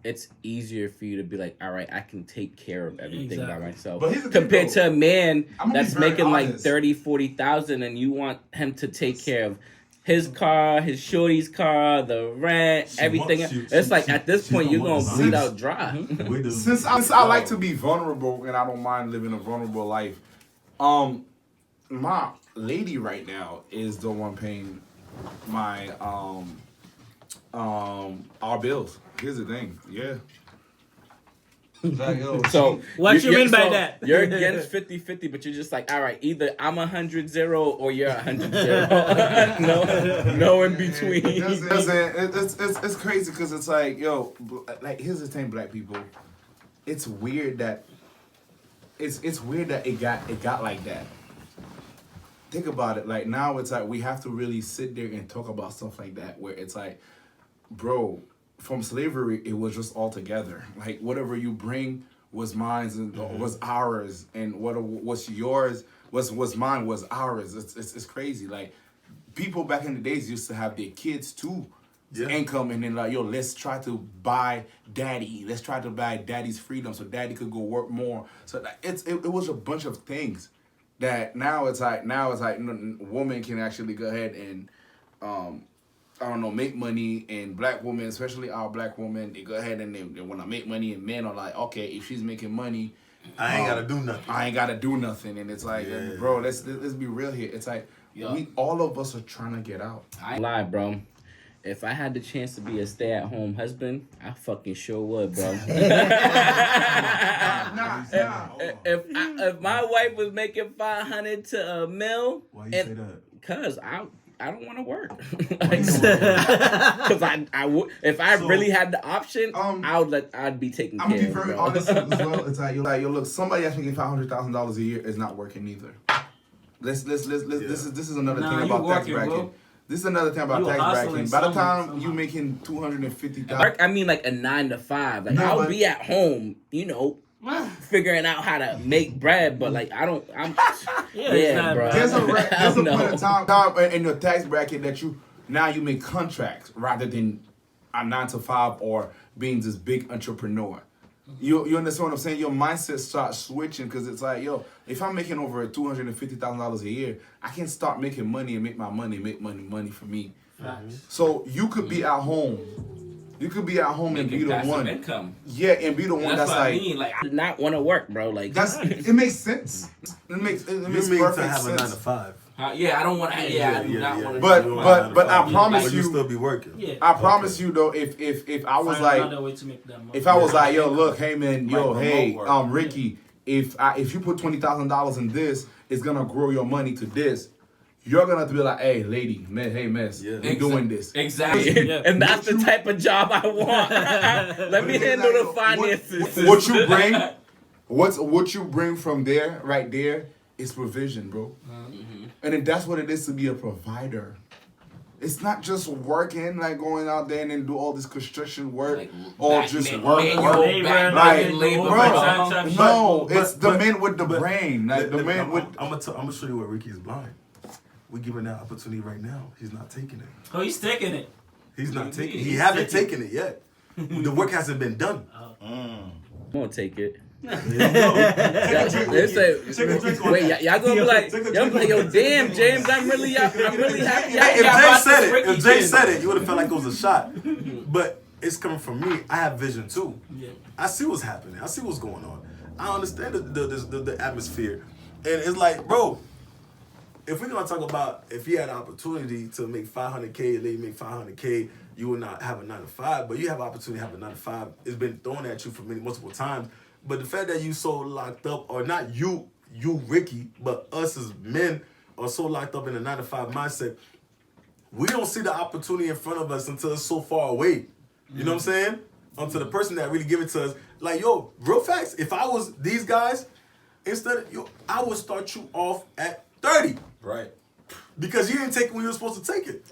it's easier for you to be like, all right, I can take care of everything by Exactly. myself. But here's the thing, Compared though. to a man I'm gonna be that's very making like honest. 30,000-40,000, and you want him to take care of his car, his shorty's car, the rent, everything. It's like at this point you're gonna bleed out dry. Since I like to be vulnerable and I don't mind living a vulnerable life, my lady right now is the one paying my our bills. Here's the thing, yeah. So What you mean by that? You're against 50-50, but you're just like, all right, either I'm 100-0 or you're 100-0. no in between. It's crazy because it's like, yo, like here's the thing, black people. It's weird that it's weird that it got like that. Think about it. Like now it's like we have to really sit there and talk about stuff like that where it's like, bro, from slavery it was just all together. Like whatever you bring was mine and was ours, and what was yours was mine was ours. It's crazy. Like people back in the days used to have their kids too, income, and then like, yo, let's try to buy daddy. Let's try to buy daddy's freedom so daddy could go work more. So like, it was a bunch of things that now it's like woman can actually go ahead and I don't know, make money, and black women, especially our black women, they go ahead and they want to make money, and men are like, okay, if she's making money, I ain't gotta do nothing. I ain't gotta do nothing. And it's like, bro, let's be real here. It's like we all of us are trying to get out. I ain't lie, bro. If I had the chance to be a stay-at-home husband, I fucking sure would, bro. If my wife was making $500 to $1 million, Why you say that? Cause I don't want to work. Because I would, if I really had the option, I'd be taking care. I'm gonna be very bro. honest as well. It's like, yo, look, somebody that's making $500,000 a year is not working either. Let's This is another thing about tax bracket. Bro. This is another thing about tax bracket. By the time you making $250,000, I mean like a 9 to 5. Like I'll be at home, figuring out how to make bread, but like bro. There's a point in time in your tax bracket that you make contracts rather than a 9 to 5 or being this big entrepreneur. You understand what I'm saying? Your mindset starts switching because it's like, yo, if I'm making over $250,000 a year, I can start making money and make money for me. So you could be at home. You could be at home and be the one. Income. Yeah, and be the one that's I not want to work, bro. Like it makes sense. It makes perfect to have sense. a 9 to 5. I don't want to. I do not want to. But I promise But you, you still be working. Yeah. I promise you though, if I was Find like, another way to make that money. if I was like, yo, look, hey man, yo, Like hey, remote work. Ricky, if you put $20,000 in this, it's gonna grow your money to this. You're gonna have to be like, hey, lady, man, hey, miss, we're doing this. Exactly. Yeah. And that's the type of job I want. Let me handle the finances. What you bring, what you bring from there, right there, is provision, bro. And then that's what it is to be a provider. It's not just working, like going out there and then do all this construction work, Like, or just work. No, it's the men with the brain, like the men with. I'm gonna show you where Ricky is blind. We're giving that opportunity right now. He's not taking it. Oh, he's taking it. He's not taking it. He He's haven't taking taken it yet. The work hasn't been done. I'm gonna take it. Take Wait, y'all gonna be like, yo, damn, James, I'm really happy. If Jay said it, you would have felt like it was a shot. But it's coming from me. I have vision too. Yeah. I see what's happening. I see what's going on. I understand the atmosphere, and it's like, bro, if we're gonna talk about if you had an opportunity to make $500K, and then you make $500K, you will not have a 9 to 5, but you have an opportunity to have a 9 to 5. It's been thrown at you for multiple times. But the fact that you so locked up, or not you Ricky, but us as men are so locked up in a 9 to 5 mindset, we don't see the opportunity in front of us until it's so far away. You know what I'm saying? Until the person that really give it to us, like, yo, real facts. If I was these guys, I would start you off at 30. Right. Because you didn't take it when you were supposed to take it.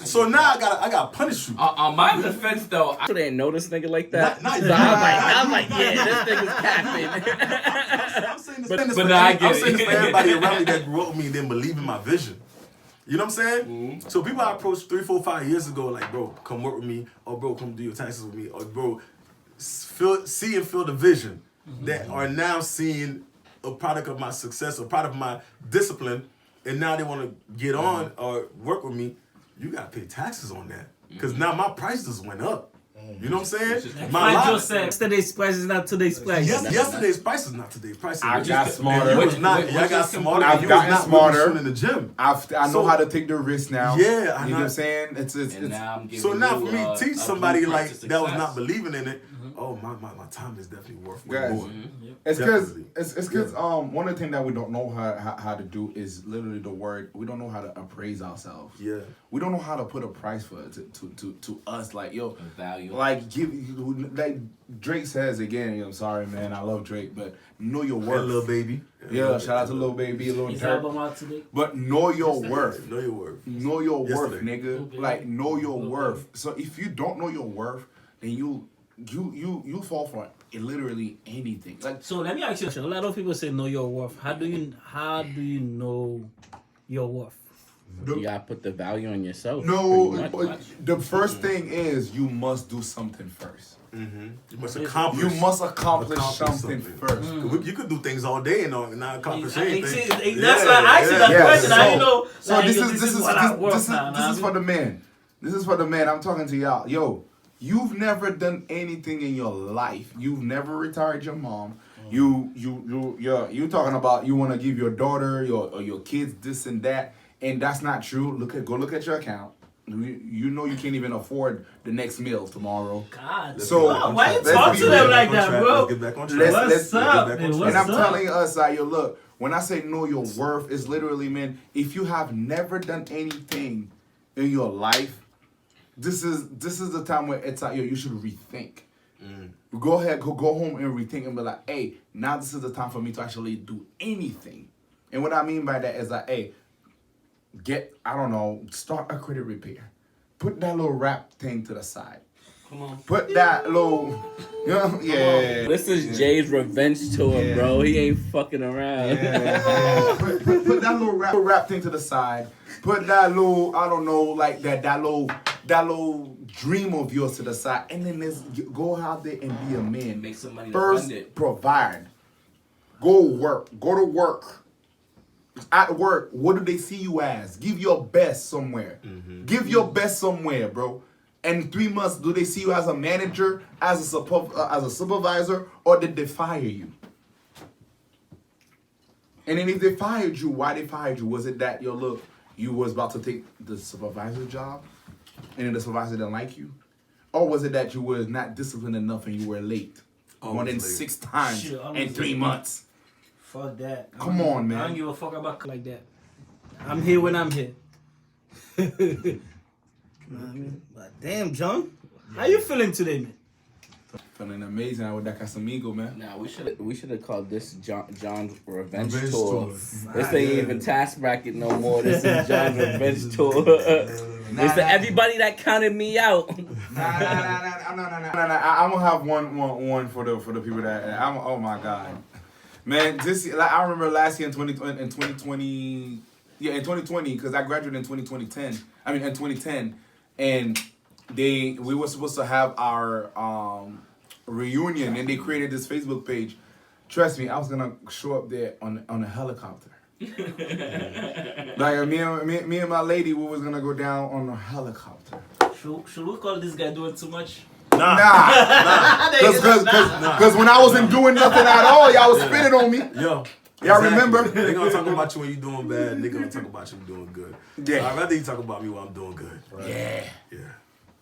So now I gotta punish you. On my defense, though, I didn't know this nigga like that. Not So you. I was like, yeah, this nigga's capping. I'm saying this, But now I get I'm saying this it. for everybody around me that grew up with me and didn't believe in my vision. You know what I'm saying? Mm-hmm. So people I approached 3, 4, 5 years ago, like, bro, come work with me, or bro, come do your taxes with me, or bro, see and feel the vision, that are now seeing a product of my success, a product of my discipline, and now they want to get on or work with me. You gotta pay taxes on that, because now my prices went up. You know what I'm saying? Like Joe said, yesterday's price is not today's price. Yesterday's price is not today's price. I got smarter. You was not. Y'all got smarter. I've You gotten was not smarter. really in the gym. I know So- how to take the risk now. Yeah, I you know know. what I'm saying? It's And now I'm giving So now you, for me, teach a somebody blueprint like to that was success. not believing in it. Oh, my time is definitely worth way Guys, more. It's because Definitely. one of the things that we don't know how to do is literally the word. We don't know how to appraise ourselves. Yeah. We don't know how to put a price for it to us. Like, yo, Value. like like Drake says again. I'm sorry, man. I love Drake, but know your Hey, worth. little baby. Yeah, shout out to Lil Baby, Lil His Durk. album out today. But know your worth. Know your worth. Know your worth, Yesterday. nigga. Okay. Like, know your Okay. worth. So if you don't know your worth, then you fall for literally anything. Like, So let me ask you a question. A lot of people say know your worth. How do you know your worth? You gotta put the value on yourself. No, pretty much. the first thing is you must do something first. You must You accomplish. must accomplish something first. You could do things all day and not accomplish anything. That's why I asked you that Yeah, question. so- I know. So like, this yo, is what I work now, this is for the man. This is for the man. I'm talking to y'all. Yo, you've never done anything in your life. You've never retired your mom. You talking about you want to give your daughter or your kids this and that, and that's not true. Go look at your account. You know you can't even afford the next meal tomorrow. God, So, why you let's talk be to them real. like that, bro? Let's get back on track. What's up, man? And What's I'm up? telling us, yo, look, when I say know your worth, it's literally, man, if you have never done anything in your life, this is the time where it's like, yo, you should rethink. Go ahead, go home and rethink and be like, hey, now this is the time for me to actually do anything. And what I mean by that is like, hey, start a credit repair. Put that little rap thing to the side. Come on. Put that little, yeah. This is Jay's revenge tour, bro. He ain't fucking around. Put that little rap thing to the side. Put that little, I don't know, like that little dream of yours to the side, and then go out there and be a man. Make some money to First, fund it. provide. Go work. Go to work. At work, what do they see you as? Give your best somewhere. Give your best somewhere, bro. And 3 months, do they see you as a manager, as a supervisor, or did they fire you? And then if they fired you, why they fired you? Was it that, yo, look, you was about to take the supervisor job, and then the supervisor didn't like you? Or was it that you was not disciplined enough and you were late? More than late. 6 times Shit, in almost 3 late. months. Fuck that. Come on, man. I don't give a fuck about like that. I'm here when I'm here. Know what I mean? But damn, John, how you feeling today, man? Feeling amazing out with that Casamigo, man. Nah, we should have called this John's Revenge Revenge Tour. Tour. This ain't even Task Bracket no more. This is John's Revenge Tour. It's for everybody that counted me out. Nah. I'm gonna have one for the people that oh my god, man. I remember last year in 2020, yeah, in 2020, because I graduated in 2010, and we were supposed to have our reunion, and they created this Facebook page. Trust me, I was gonna show up there on a helicopter. Like me and my lady, we was gonna go down on a helicopter. Should we call this guy doing too much? Nah. Because when I wasn't doing nothing at all, y'all was spitting on me. Yo. Y'all remember? They gonna talk about you when you doing bad. They gonna talk about you doing good. Yeah. So I'd rather you talk about me when I'm doing good. Yeah. Yeah.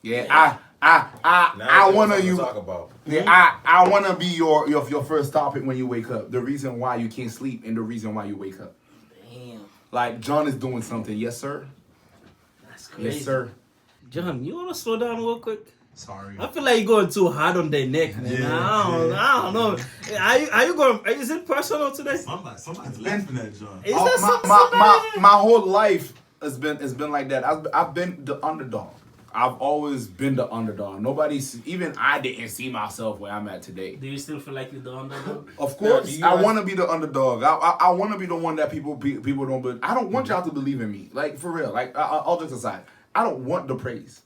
Yeah. I wanna you. talk about. Yeah. I wanna be your first topic when you wake up. The reason why you can't sleep and the reason why you wake up. Damn, Like John is doing something. Yes, sir. that's crazy. Yes, sir. John, you wanna slow down real quick? Sorry. I feel like you're going too hard on their neck, man. I don't know. Are you going? Is it personal today? Somebody's laughing at John. Is that something? My whole life has been like that. I've been the underdog. I've always been the underdog. Even I didn't see myself where I'm at today. Do you still feel like you're the underdog? Of course, you I guys- want to be the underdog. I want to be the one that people don't believe. I don't want y'all to believe in me. Like for real. Like all jokes aside, I don't want the praise.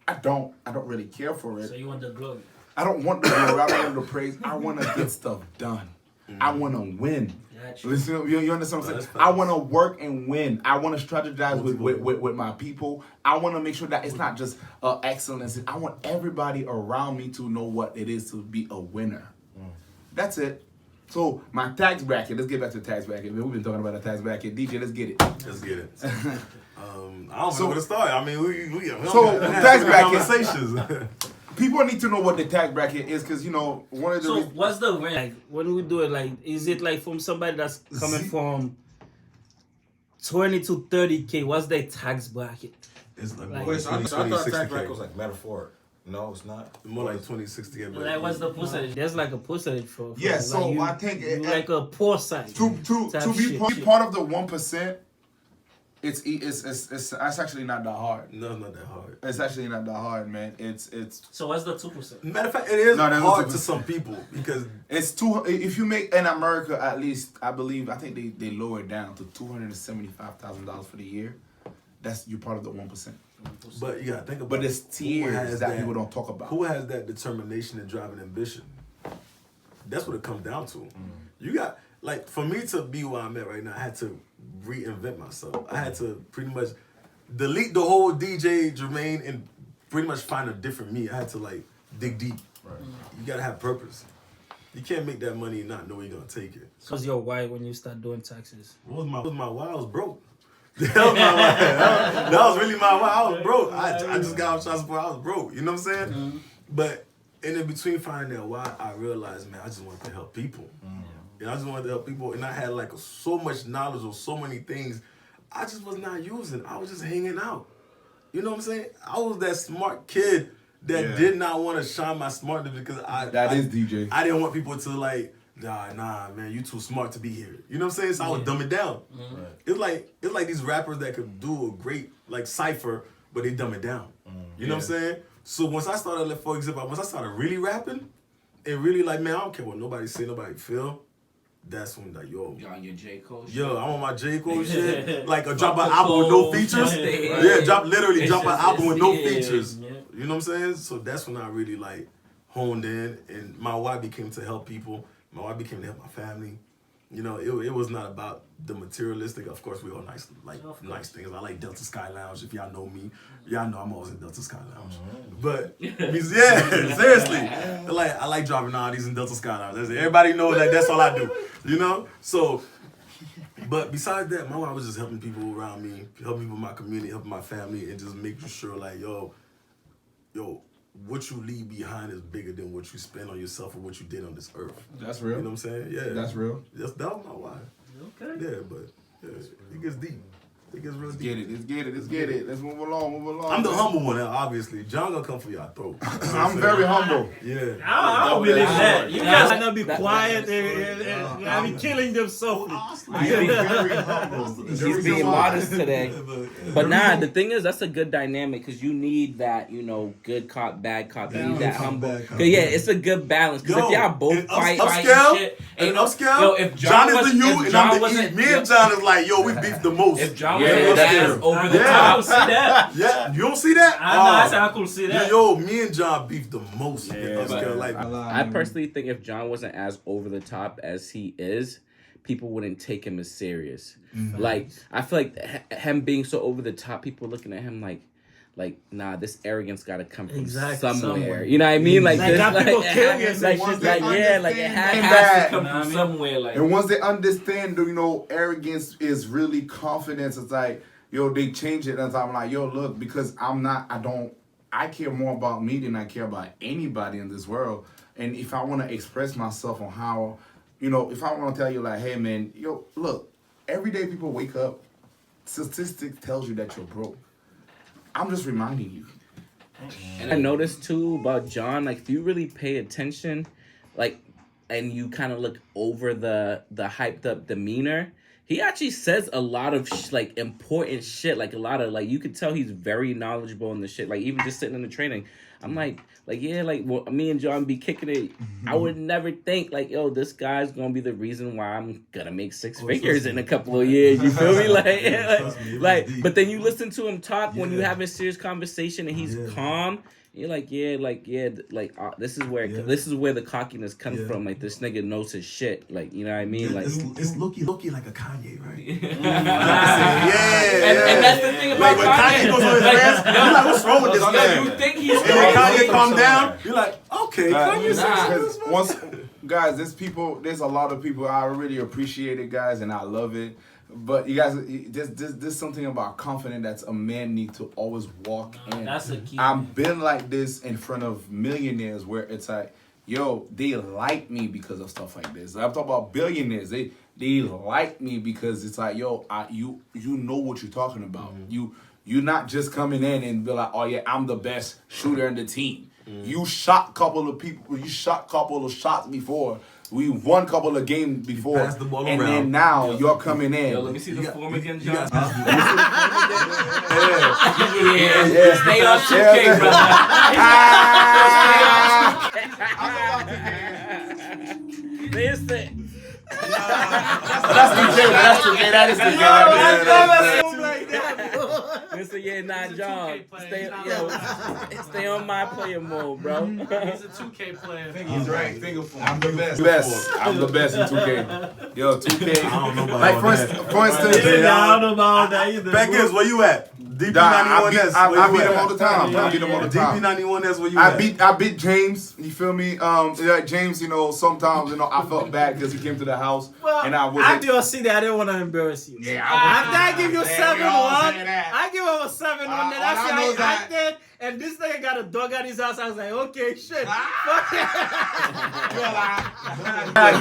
I don't really care for it. So you want the glory? I don't want the glory. I don't want the praise. I want to get stuff done. I want to win. Gotcha. Listen, you understand what I'm saying? I want to work and win. I want to strategize with my people. I want to make sure that it's not just excellence. I want everybody around me to know what it is to be a winner. That's it. So my tax bracket. Let's get back to the tax bracket. We've been talking about the tax bracket. DJ, let's get it. Let's get it. I don't know where to start. I mean, we So, tax bracket. conversations. People need to know what the tax bracket is because one of the So what's the range? Like, when we do it, like, is it like from somebody that's coming from 20 to 30K? What's their tax bracket? It's like Like- more Wait, like so I 20, thought 60K. tax bracket was like metaphoric. No, it's not. More like 20, 60K. but- Like, what's the percentage? There's like a percentage for Yeah, like so you, I think you like a poor side. to Type be shit. part of the 1%. It's actually not that hard. No, it's not that hard. It's actually not that hard, man. It's So what's the 2%? Matter of fact, it is No, that's hard not- to some people because too. If you make in America, at least I think they lower it down to $275,000 for the year. that's you're part of the 1%. But you gotta think about But it's who tiers has that people don't talk about. Who has that determination and drive and ambition? That's what it comes down to. You got, like, for me to be where I'm at right now, I had to reinvent myself. I had to pretty much delete the whole DJ Jermaine and pretty much find a different me. I had to, like, dig deep. Right. You gotta have purpose. You can't make that money and not know where you're gonna take it. Cause your why when you start doing taxes. What was my why? I was broke. That was my why. That was really my why. I was broke. I just got off child support. I was broke. You know what I'm saying? Mm-hmm. But in between finding that why, I realized, man, I just wanted to help people. And I just wanted to help people. And I had like so much knowledge of so many things I just was not using. I was just hanging out. You know what I'm saying? I was that smart kid that did not want to shine my smartness because That is DJ. I didn't want people to like, nah, man, you too smart to be here. You know what I'm saying? So I would dumb it down. Right. It's like these rappers that could do a great like cipher, but they dumb it down. You know what I'm saying? So once I started, like, for example, once I started really rapping and really like, man, I don't care what nobody say, nobody feel. That's when like, yo, You on your J. Cole shit? I'm on my J. Cole shit. Like a drop an album with no features. Right. Yeah, drop an It's album just- with no yeah, features. yeah. You know what I'm saying? So that's when I really like honed in, and my why became to help people. My why became to help my family. You know, it was not about the materialistic. Of course, we all nice things. I like Delta Sky Lounge. If y'all know me, y'all know I'm always in Delta Sky Lounge. But yeah, seriously, I like driving Audis in Delta Sky Lounge. Everybody knows that that's all I do. You know, so. But besides that, my why was just helping people around me, helping people in my community, helping my family, and just making sure like, yo, what you leave behind is bigger than what you spend on yourself or what you did on this earth. That's real. You know what I'm saying? Yeah. That's real. That was my why. Okay. Yeah, but it gets deep. It gets real Let's deep. Let's get it. Let's move along. I'm the humble one, obviously. John gonna come for your throat. I'm very humble. Yeah. I don't believe that. You guys might not be that- quiet and be killing them softly. I'm very humble. He's being modest today. But nah, the thing is, that's a good dynamic because you need that, good cop, bad cop. You need that humble. bad cop. 'Cause, yeah, it's a good balance. Because if y'all both fight upscale, and shit, ain't no upscale, Yo, if John is was- the you if and John I'm the wasn't- E. Me and John is like, yo, we beef the most. If John Yeah, was that's ass true. over the I Yeah. could see that. Yeah, you don't see that? I said I could see that. Yo, me and John beef the most in Yeah, upscale. Like, I personally think if John wasn't as over the top as he is, people wouldn't take him as serious. Like, I feel like him being so over the top, people looking at him like, nah, this arrogance got to come from Exactly, somewhere. somewhere. You know what I mean? Like, Like, this, got people killing it us and has- once they it has understand to that, come you know what I from mean? somewhere. Like, And once they understand, arrogance is really confidence. It's like, they change it. And I'm like, look, because I care more about me than I care about anybody in this world. And if I want to express myself on how, if I want to tell you like, hey man, look, every day people wake up, statistics tells you that you're broke. I'm just reminding you. and I noticed too about John, like if you really pay attention, like, and you kind of look over the hyped up demeanor, he actually says a lot of like important shit. Like a lot of like you could tell he's very knowledgeable in the shit. Like even just sitting in the training, I'm like yeah, like well, me and John be kicking it. I would never think like, yo, this guy's gonna be the reason why I'm gonna make six figures in a couple of years. You feel me? Like, but then you listen to him talk when you have a serious conversation and he's calm. You're like, this is where the cockiness comes from. Like this nigga knows his shit. Like, you know what I mean? Like, it's Loki like a Kanye, right? and that's the thing about Like when Kanye goes on his rants, you're like, what's wrong with this man? You think he's And when Kanye calm down, you're like, okay, Kanye Nah. Guys, there's a lot of people. I really appreciate it, guys, and I love it. But you guys, there's something about confidence that's a man need to always walk in. That's a key. I've been like this in front of millionaires where it's like, they like me because of stuff like this. I'm talking about billionaires. They like me because it's like, you know what you're talking about. You're not just coming in and be like, oh yeah, I'm the best shooter in the team. You shot couple of people. You shot couple of shots before. We won a couple of games before, passed the ball and around. then now you're coming in. Yo, let me see the form again, John. Yeah. Stay on 2K, brother. Listen. That's the game. That is the game. rest of your not He's a job. 2K player. Stay, He's not yo, allowed. stay on my player mode, bro. He's a 2K player. He's right. I'm the best. I'm the best in 2K. Yo, 2K. I don't know about Like all for that. instance, Yeah, I don't know about that either. Beckers, where you at? DP91S. I beat him all the time. I beat him all the time. DP91S, where you at? I beat James. You feel me? Like James, sometimes I felt bad because he came to the house and I was. After your city, I didn't want to embarrass you. Yeah, After I give you we 7-1, all say that. I give him a 7-1. Then all that's I how know I is that- acted. And this nigga got a dog at his house. I was like, okay, shit.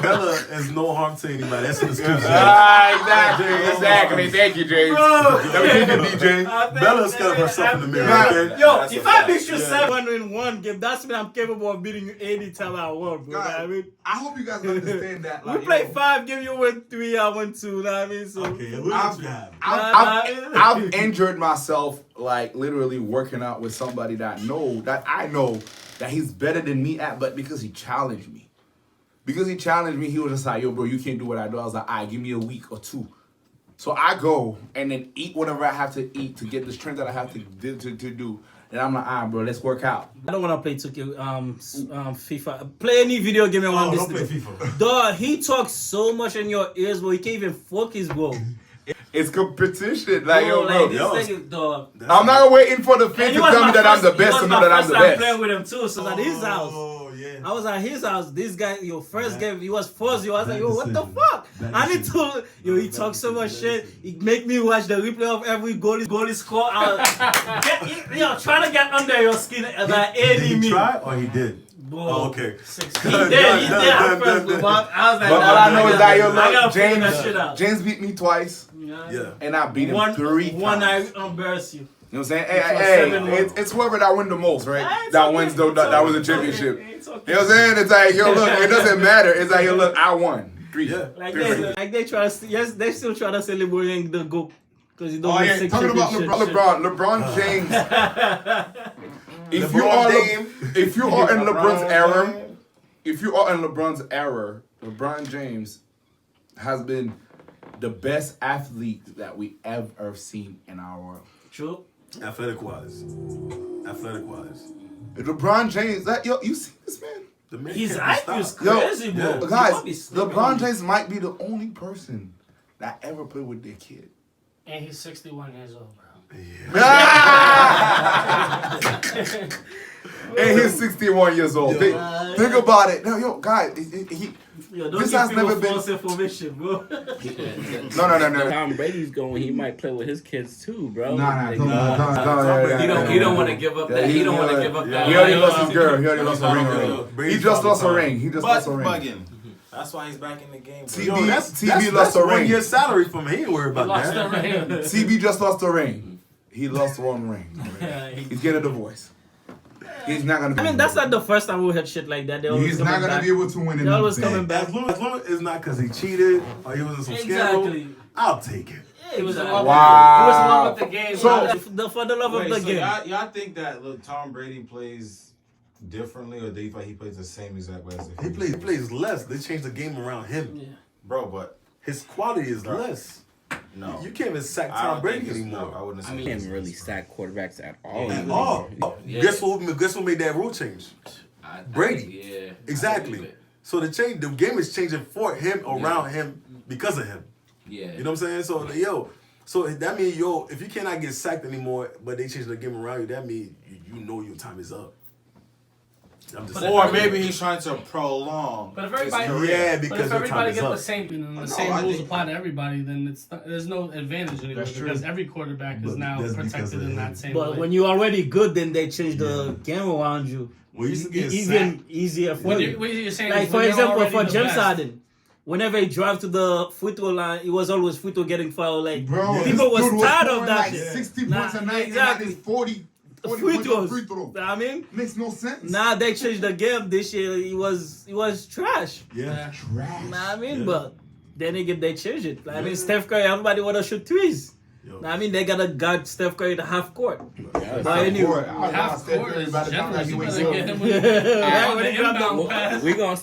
Bella is no harm to anybody. That's an excuse. Exactly. Thank you, James. Let me keep it, DJ. Bella's got herself in the mirror. Nah. Okay? Yo, That's if a I fact. beat you 7 in one game, that's mean I'm capable of beating you anytime I want, bro. God, Know what I mean, I hope you guys understand that. we play 5 games, you win 3, I win 2. Know what I mean? So, Okay, look at you have. I've injured myself like literally working out with somebody that I know that he's better than me at, but because he challenged me. Because he challenged me, he was just like, yo, bro, you can't do what I do. I was like, all right, give me a week or 2. So I go and then eat whatever I have to eat to get the strength that I have to do. And I'm like, all right, bro, let's work out. I don't want to play 2K, FIFA. Play any video game you want. Oh, don't play FIFA. Dog, he talks so much in your ears, bro. He can't even focus, bro. It's competition. Like, yo, bro. Like, this nigga, dog. I'm not waiting for the And fan he to was tell my me that I'm the first- best he to was know my that I'm first the time best. playing with him too, so at his house. Oh, yeah. I was at his house. This guy, your first game, he was forced. I was like, yo, what the fuck? I need to. Yo, he talks so much shit. He make me watch the replay of every goal he score. Trying to get under your skin like Did any he me. try or he did? Bro. Oh, okay. 16. He did at first, but I was like, But all I know is that, yo, I gotta look, figure that shit out. James beat me twice, Yeah. and I beat him 3 times. One, I embarrass you. You know what I'm saying? Hey, So 7-1. it's whoever that win the most, right? It's That okay. wins It's that was a okay. championship. It's okay. You know what I'm saying? It's like, yo, look, it doesn't matter. It's like, yo, look, I won. 3. Yeah. They try to, yes, they still try to celebrate the goal because you don't Oh win yeah, 6 talking about championships. LeBron James. If you are in LeBron's era, LeBron James has been the best athlete that we ever seen in our world. True. Athletic wise. LeBron James, you see this man? The man His can't be IQ is stopped. crazy, bro. Yeah. You Guys, might be sleeping LeBron on James might be the only person that ever played with their kid. And he's 61 years old, bro. And he's 61 years old. Think about it. No, yo, guys, Yo, don't this give has people never been. false information, bro. No. Tom Brady's going. He might play with his kids too, bro. Nah, Like, don't. He don't want to give up that. He don't want to give up that. He already lost his girl. He already lost a ring already. Brady's He just lost a father ring. He just But lost a ring. bugging. That's why he's back in the game. bro. TB That's lost a 1 ring. year's salary from him. He ain't worried about Lost that. the ring. TB just lost a ring. He lost 1 ring. He's getting a divorce. He's not gonna. I mean, that's not the first time we had shit like that. They always He's coming not gonna back. be able to win They another always thing. coming back. As long as it's not because he cheated or he was in some scandal, Exactly. I'll take it. He was in Wow. love. He was in love with the game. So- For the love of the so game. y'all think that Tom Brady plays differently, or do you think he plays the same exact way as if He plays less. They changed the game around him. Bro, but His quality is less. no. You can't even sack I Tom don't Brady think it's- anymore. No, I wouldn't say You can't really stack quarterbacks at all. At all. Guess who made that rule change? Brady. Yeah. Exactly. So the game is changing for him, around him, because of him. Yeah. You know what I'm saying? So so that means if you cannot get sacked anymore, but they change the game around you, that means you know your time is up. I'm just saying. Or maybe he's trying to prolong. But if everybody, his career. Yeah, but because if your time everybody is gets the up. same, and the No, same I rules think- apply to everybody, then there's no advantage anymore That's true. because every quarterback is But now that's because protected of in him. that same But way. when you're already good, then they change the game around you. We used to get Even sacked. easier for When you. you're saying Like is for when you're example, already for the James best. Harden, whenever he drive to the free throw line, it was always free throw getting fouled. Like Bro, people this was dude tired of scoring that like shit. 60 Nah, points a night exactly. and that is 40 Free points on throws. free throw. I mean, Makes no sense. now they changed the game this year. It was trash. Yeah. Trash. Nah, I mean, but then again they changed it. I mean, Steph Curry, everybody wanna shoot threes. Yo. I mean, they gotta guard Steph Curry to half court. Yeah, But anyway, Half court is generous. You better get him with Yeah, the when inbound pass. we gonna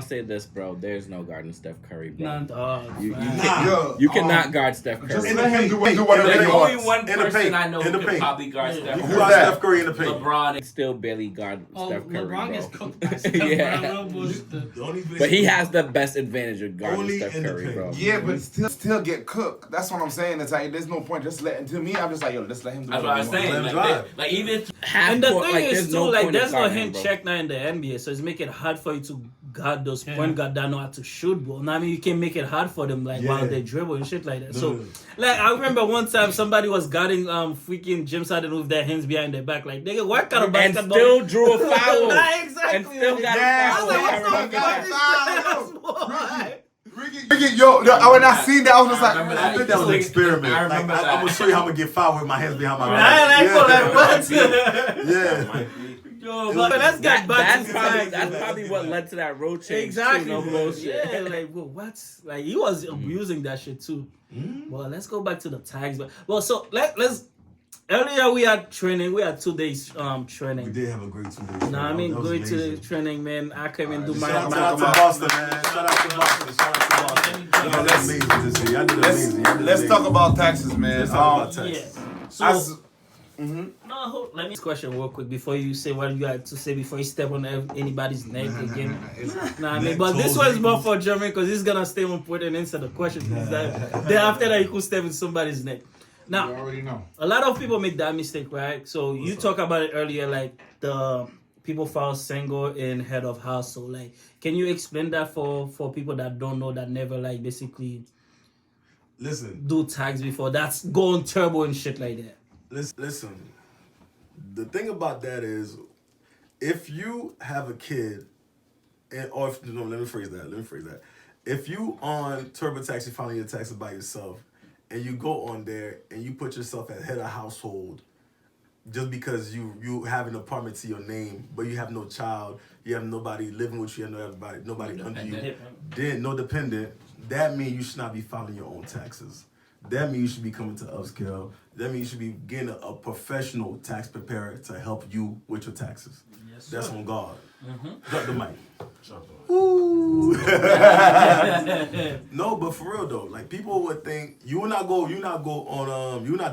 say this, bro. There's no guarding Steph Curry, bro. None. Oh, You man. Yo, you cannot guard Steph just Curry. let him do paint. whatever There's he only wants. one In the person paint. I know In who the can paint. probably guard Yeah. Steph You Curry. got that? Steph Curry in the paint. LeBron and still barely guard Oh, Steph Curry, LeBron gets bro. cooked by Steph Yeah. Curry. Real bullshit. The only But he has the best advantage of guarding Only Steph in the Curry, paint. bro. Yeah, but still get cooked. That's what I'm saying. It's like there's no point just letting. To me, I'm just like, yo, let's let him do That's whatever what I'm he saying. wants. Let him Like, drive. like even if Half And the court, thing like, is there's too, no like point there's in no guarding hand him, bro. check now in the NBA, so it's making it hard for you to guard those Yeah. point guard that know how to shoot ball. Now, I mean, you can make it hard for them, like while Yeah. they dribble and shit like that. No. So, like I remember one time somebody was guarding freaking James Harden with their hands behind their back, like nigga, what kind of And basketball? still drew a foul. Nah, exactly. And still got Yeah, a foul. I was like, I what remember the that. fuck is this? Ricky, yo, when I seen that, I was just like, remember I think that was an experiment. I Like, remember I'm that. gonna show you how I'm gonna get fouled with my hands behind my I back. like, what? Yeah. Yo, but let's get back to That's probably what led to that road change. Exactly. Too, no bullshit. Yeah, like, well, what's like he was abusing that shit too. Well, let's go back to the tags. But well, so let's. Earlier we had training. We had 2 days We training. did have a great 2 days. No, I mean That was going to the amazing. training, man. I came and do my. Shout out to Boston, man. Shout out to Boston. Shout out to Boston. Y'all did amazing this year. Y'all did amazing. Y'all did let's amazing. talk about taxes, man. Let's talk about taxes. Yeah. So let me question real quick before you say what you had to say before you step on anybody's neck again. Nah, I mean, but this one is more for Jermaine because he's gonna stay on point and answer the question. Then after that, you could step in somebody's neck. Now, You already know. a lot of people make that mistake, right? So you talk about it earlier, like the people file single in head of household. Like, can you explain that for people that don't know, that never like basically Listen, do tags before? That's going turbo and shit like that. listen. The thing about that is, if you have a kid, or if no, let me phrase that. If you on TurboTax, you filing your taxes by yourself, and you go on there and you put yourself as head of household, just because you have an apartment to your name, but you have no child, you have nobody living with you, and nobody under you, then no dependent. That means you should not be filing your own taxes. That means you should be coming to Upscale. That means you should be getting a professional tax preparer to help you with your taxes. Yes, That's on God. Drop the mic. Shut up. No, but for real though, like people would think you not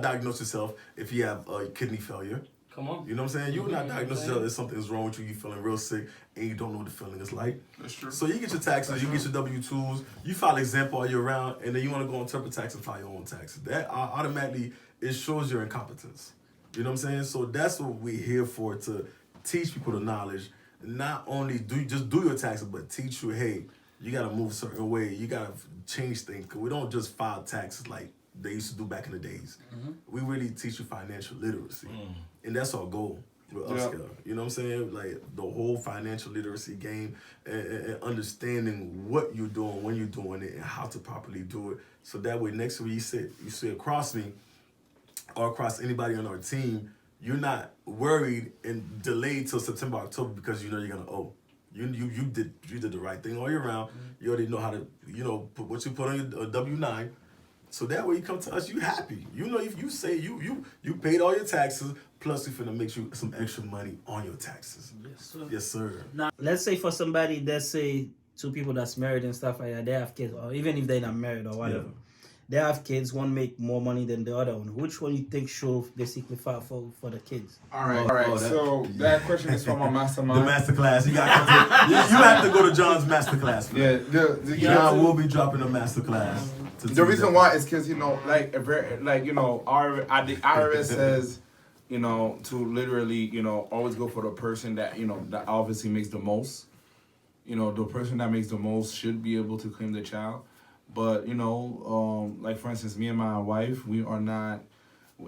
diagnose yourself if you have kidney failure. Come on. You know what I'm saying? You would not diagnose yourself if something's wrong with you. You feeling real sick and you don't know what the feeling is like. That's true. So you get your taxes, you get your W-2s, you file example all year round, and then you want to go on TurboTax and file your own taxes. That automatically it shows your incompetence. You know what I'm saying? So that's what we're here for, to teach people the knowledge. Not only do your taxes, but teach you, hey, you gotta move a certain way. You gotta change things. Cause we don't just file taxes like they used to do back in the days. We really teach you financial literacy, and that's our goal with Upscale. You know what I'm saying? Like the whole financial literacy game and understanding what you're doing, when you're doing it, and how to properly do it. So that way, next time you sit across me or across anybody on our team, you're not worried and delayed till September, October because you know you're gonna owe. You did the right thing all year round. You already know how to put what you put on your W-9. So that way you come to us, you happy. You know, if you say you paid all your taxes, plus we finna make you some extra money on your taxes. Yes, sir. Yes, sir. Now, let's say for somebody, let's say two people that's married and stuff like that, they have kids, or even if they're not married or whatever, they have kids, one make more money than the other one. Which one you think should basically file for the kids? All right. So that question is from my The mastermind. masterclass. You have to go to John's masterclass. Yeah, John will be dropping a masterclass. The reason why is because the IRS says, to literally, always go for the person that that obviously makes the most. The person that makes the most should be able to claim the child. But like for instance, me and my wife, we are not.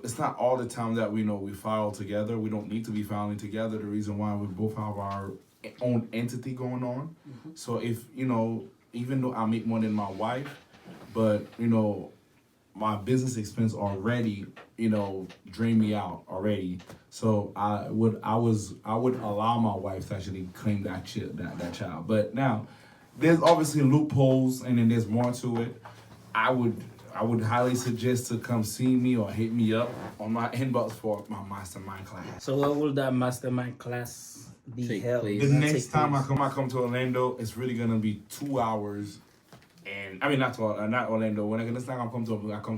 It's not all the time that we file together. We don't need to be filing together. The reason why we both have our own entity going on. So if even though I make more than my wife, but my business expense already drain me out already. So I would allow my wife to actually claim that child. But now there's obviously loopholes, and then there's more to it. I would I would highly suggest to come see me or hit me up on my inbox for my mastermind class. So what will that mastermind class be Take held? place. The next Take time place? I come to Orlando, it's really gonna be 2 hours. And I mean not Orlando. When next time I come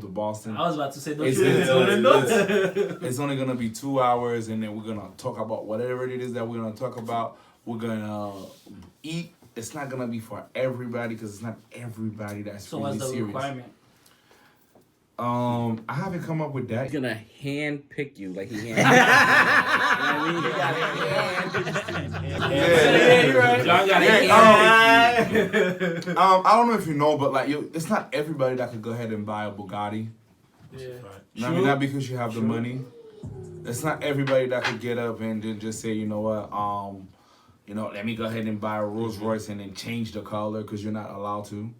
to Boston. I was about to say, don't It's- you it's- know? It's only gonna be 2 hours, and then we're gonna talk about whatever it is that we're gonna talk about. We're gonna eat. It's not gonna be for everybody because it's not everybody that's So really what's the serious. requirement? I haven't come up with that. He's gonna hand pick you like he hand. You know what I mean? He got Yeah, you're right. John got Yeah, a I don't know if you know, but like, it's not everybody that could go ahead and buy a Bugatti. I mean, not because you have the money. It's not everybody that could get up and then just say, you know what, let me go ahead and buy a Rolls Royce and then change the color because you're not allowed to.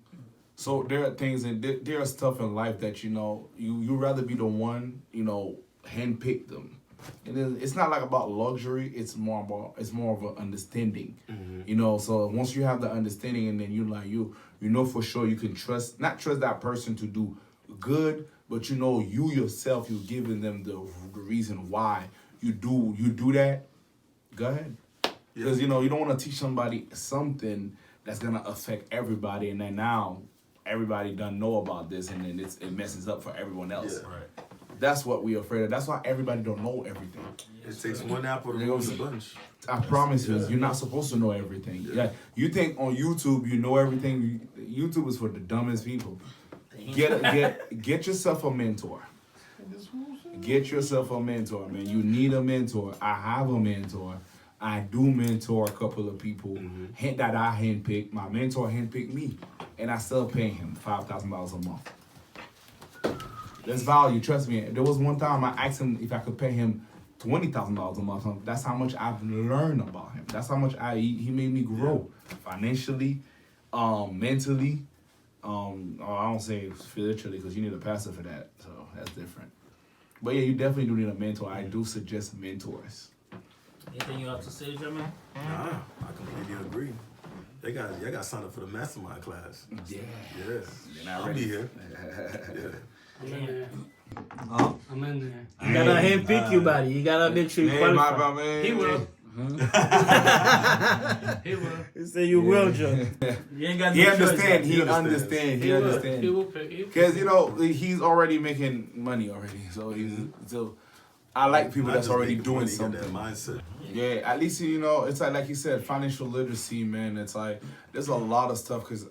So there are things and there are stuff in life that you rather be the one, handpick them. And then it's not like about luxury. It's more of an understanding, So once you have the understanding, and then you know for sure you can not trust that person to do good, but you yourself, you're giving them the reason why you do that. Go ahead, because you don't want to teach somebody something that's gonna affect everybody, and then now everybody done know about this, and then it messes up for everyone else. Yeah. Right. That's what we're afraid of. That's why everybody don't know everything. It takes one apple to ruin the bunch. I promise you, you're not supposed to know everything. Yeah, you think on YouTube you know everything. YouTube is for the dumbest people. Get yourself a mentor. Get yourself a mentor, man. You need a mentor. I have a mentor. I do mentor a couple of people that I handpick. My mentor handpicked me, and I still pay him $5,000 a month. That's value, trust me. There was one time I asked him if I could pay him $20,000 a month. That's how much I've learned about him. That's how much he made me grow financially, mentally. I don't say spiritually because you need a pastor for that, so that's different. But yeah, you definitely do need a mentor. I do suggest mentors. Anything you have to say, Jermaine? Nah, I completely agree. Y'all got signed up for the mastermind class. Yeah. Yeah. not I'll ready. be here. Yeah. I'm in there. You gotta handpick you, buddy. You gotta make sure you qualify. man. He will. He will. You say you will, Joe. You ain't got no He choice, understand. buddy. He understand. He He will. He understand. will pick. He will Because he's already making money already. So I like people Not that's just already making doing money, got that something. mindset. Yeah, at least it's like you said, financial literacy, man. It's like there's a lot of stuff because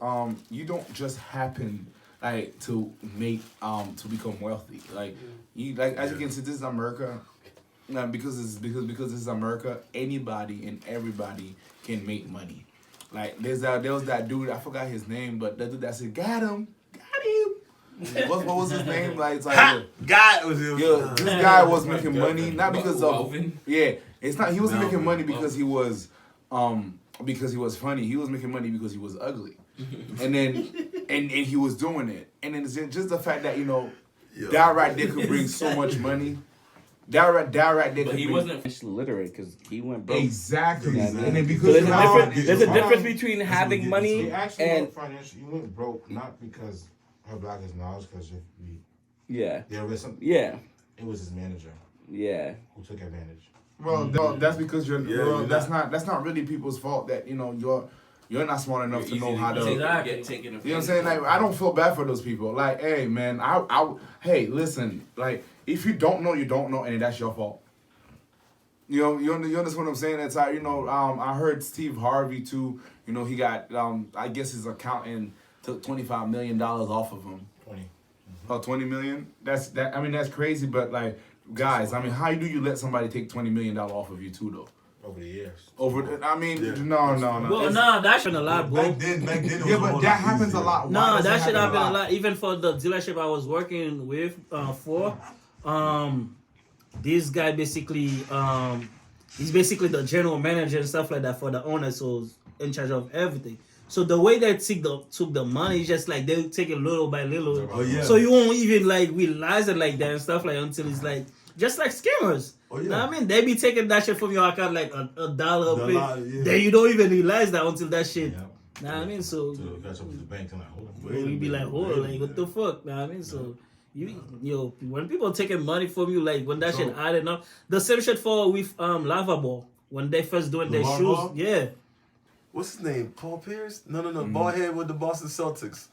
you don't just happen to make to become wealthy. Like as you can see, this is America. Because this is America, anybody and everybody can make money. Like there was that dude, I forgot his name, but that dude that said, got him. What was his name? Like God was this guy was making money not because of it's not he wasn't making money because he was funny. He was making money because he was ugly. And then and he was doing it. And then it's just the fact that that right there could bring so much money. That right there But could he bring wasn't financially literate because he went broke. exactly. Yeah, And then So because there's a difference between having He money actually and went financial. He went broke not because her black is knowledge, because yeah, there was some. yeah, It was his manager yeah. who took advantage. well, that's because you're that's not really people's fault that you're not smart enough to know how to. Exactly. Get taken You know what I'm saying? Like, I don't feel bad for those people. Like, hey, man, hey, listen. Like, if you don't know, you don't know, and that's your fault. You understand what I'm saying? It's like, I heard Steve Harvey too. He got, I guess his accountant took $25 million off of him. 20. Oh, 20 million? That's crazy. But like, guys, how do you let somebody take $20 million off of you too, though? Over the years. No. Well, It's- nah, that shouldn't a lot, bro. Back then, it was Yeah, a but whole that lot happens easier. a lot. Why No, does that it should happen a lot? lot. Even for the dealership I was working with, this guy basically, he's basically the general manager and stuff like that for the owner, so he's in charge of everything. So the way they took the money is just like they take it little by little. Oh, yeah. So you won't even realize it like that and stuff until it's just like scammers. Oh, yeah. You know what I mean? They be taking that shit from your account like a dollar a Dollar, bit. yeah. Then you don't even realize that until that shit Nah, I mean, so To catch up with the bank and like, hold on. we be like, oh, like what the fuck? Nah, I mean, so yo, when people taking money from you, like when that shit adding up, the same shit for with Lava Ball when they first doing their LeVar shoes, Ball? yeah. What's his name? Paul Pierce? No. Ball head with the Boston Celtics.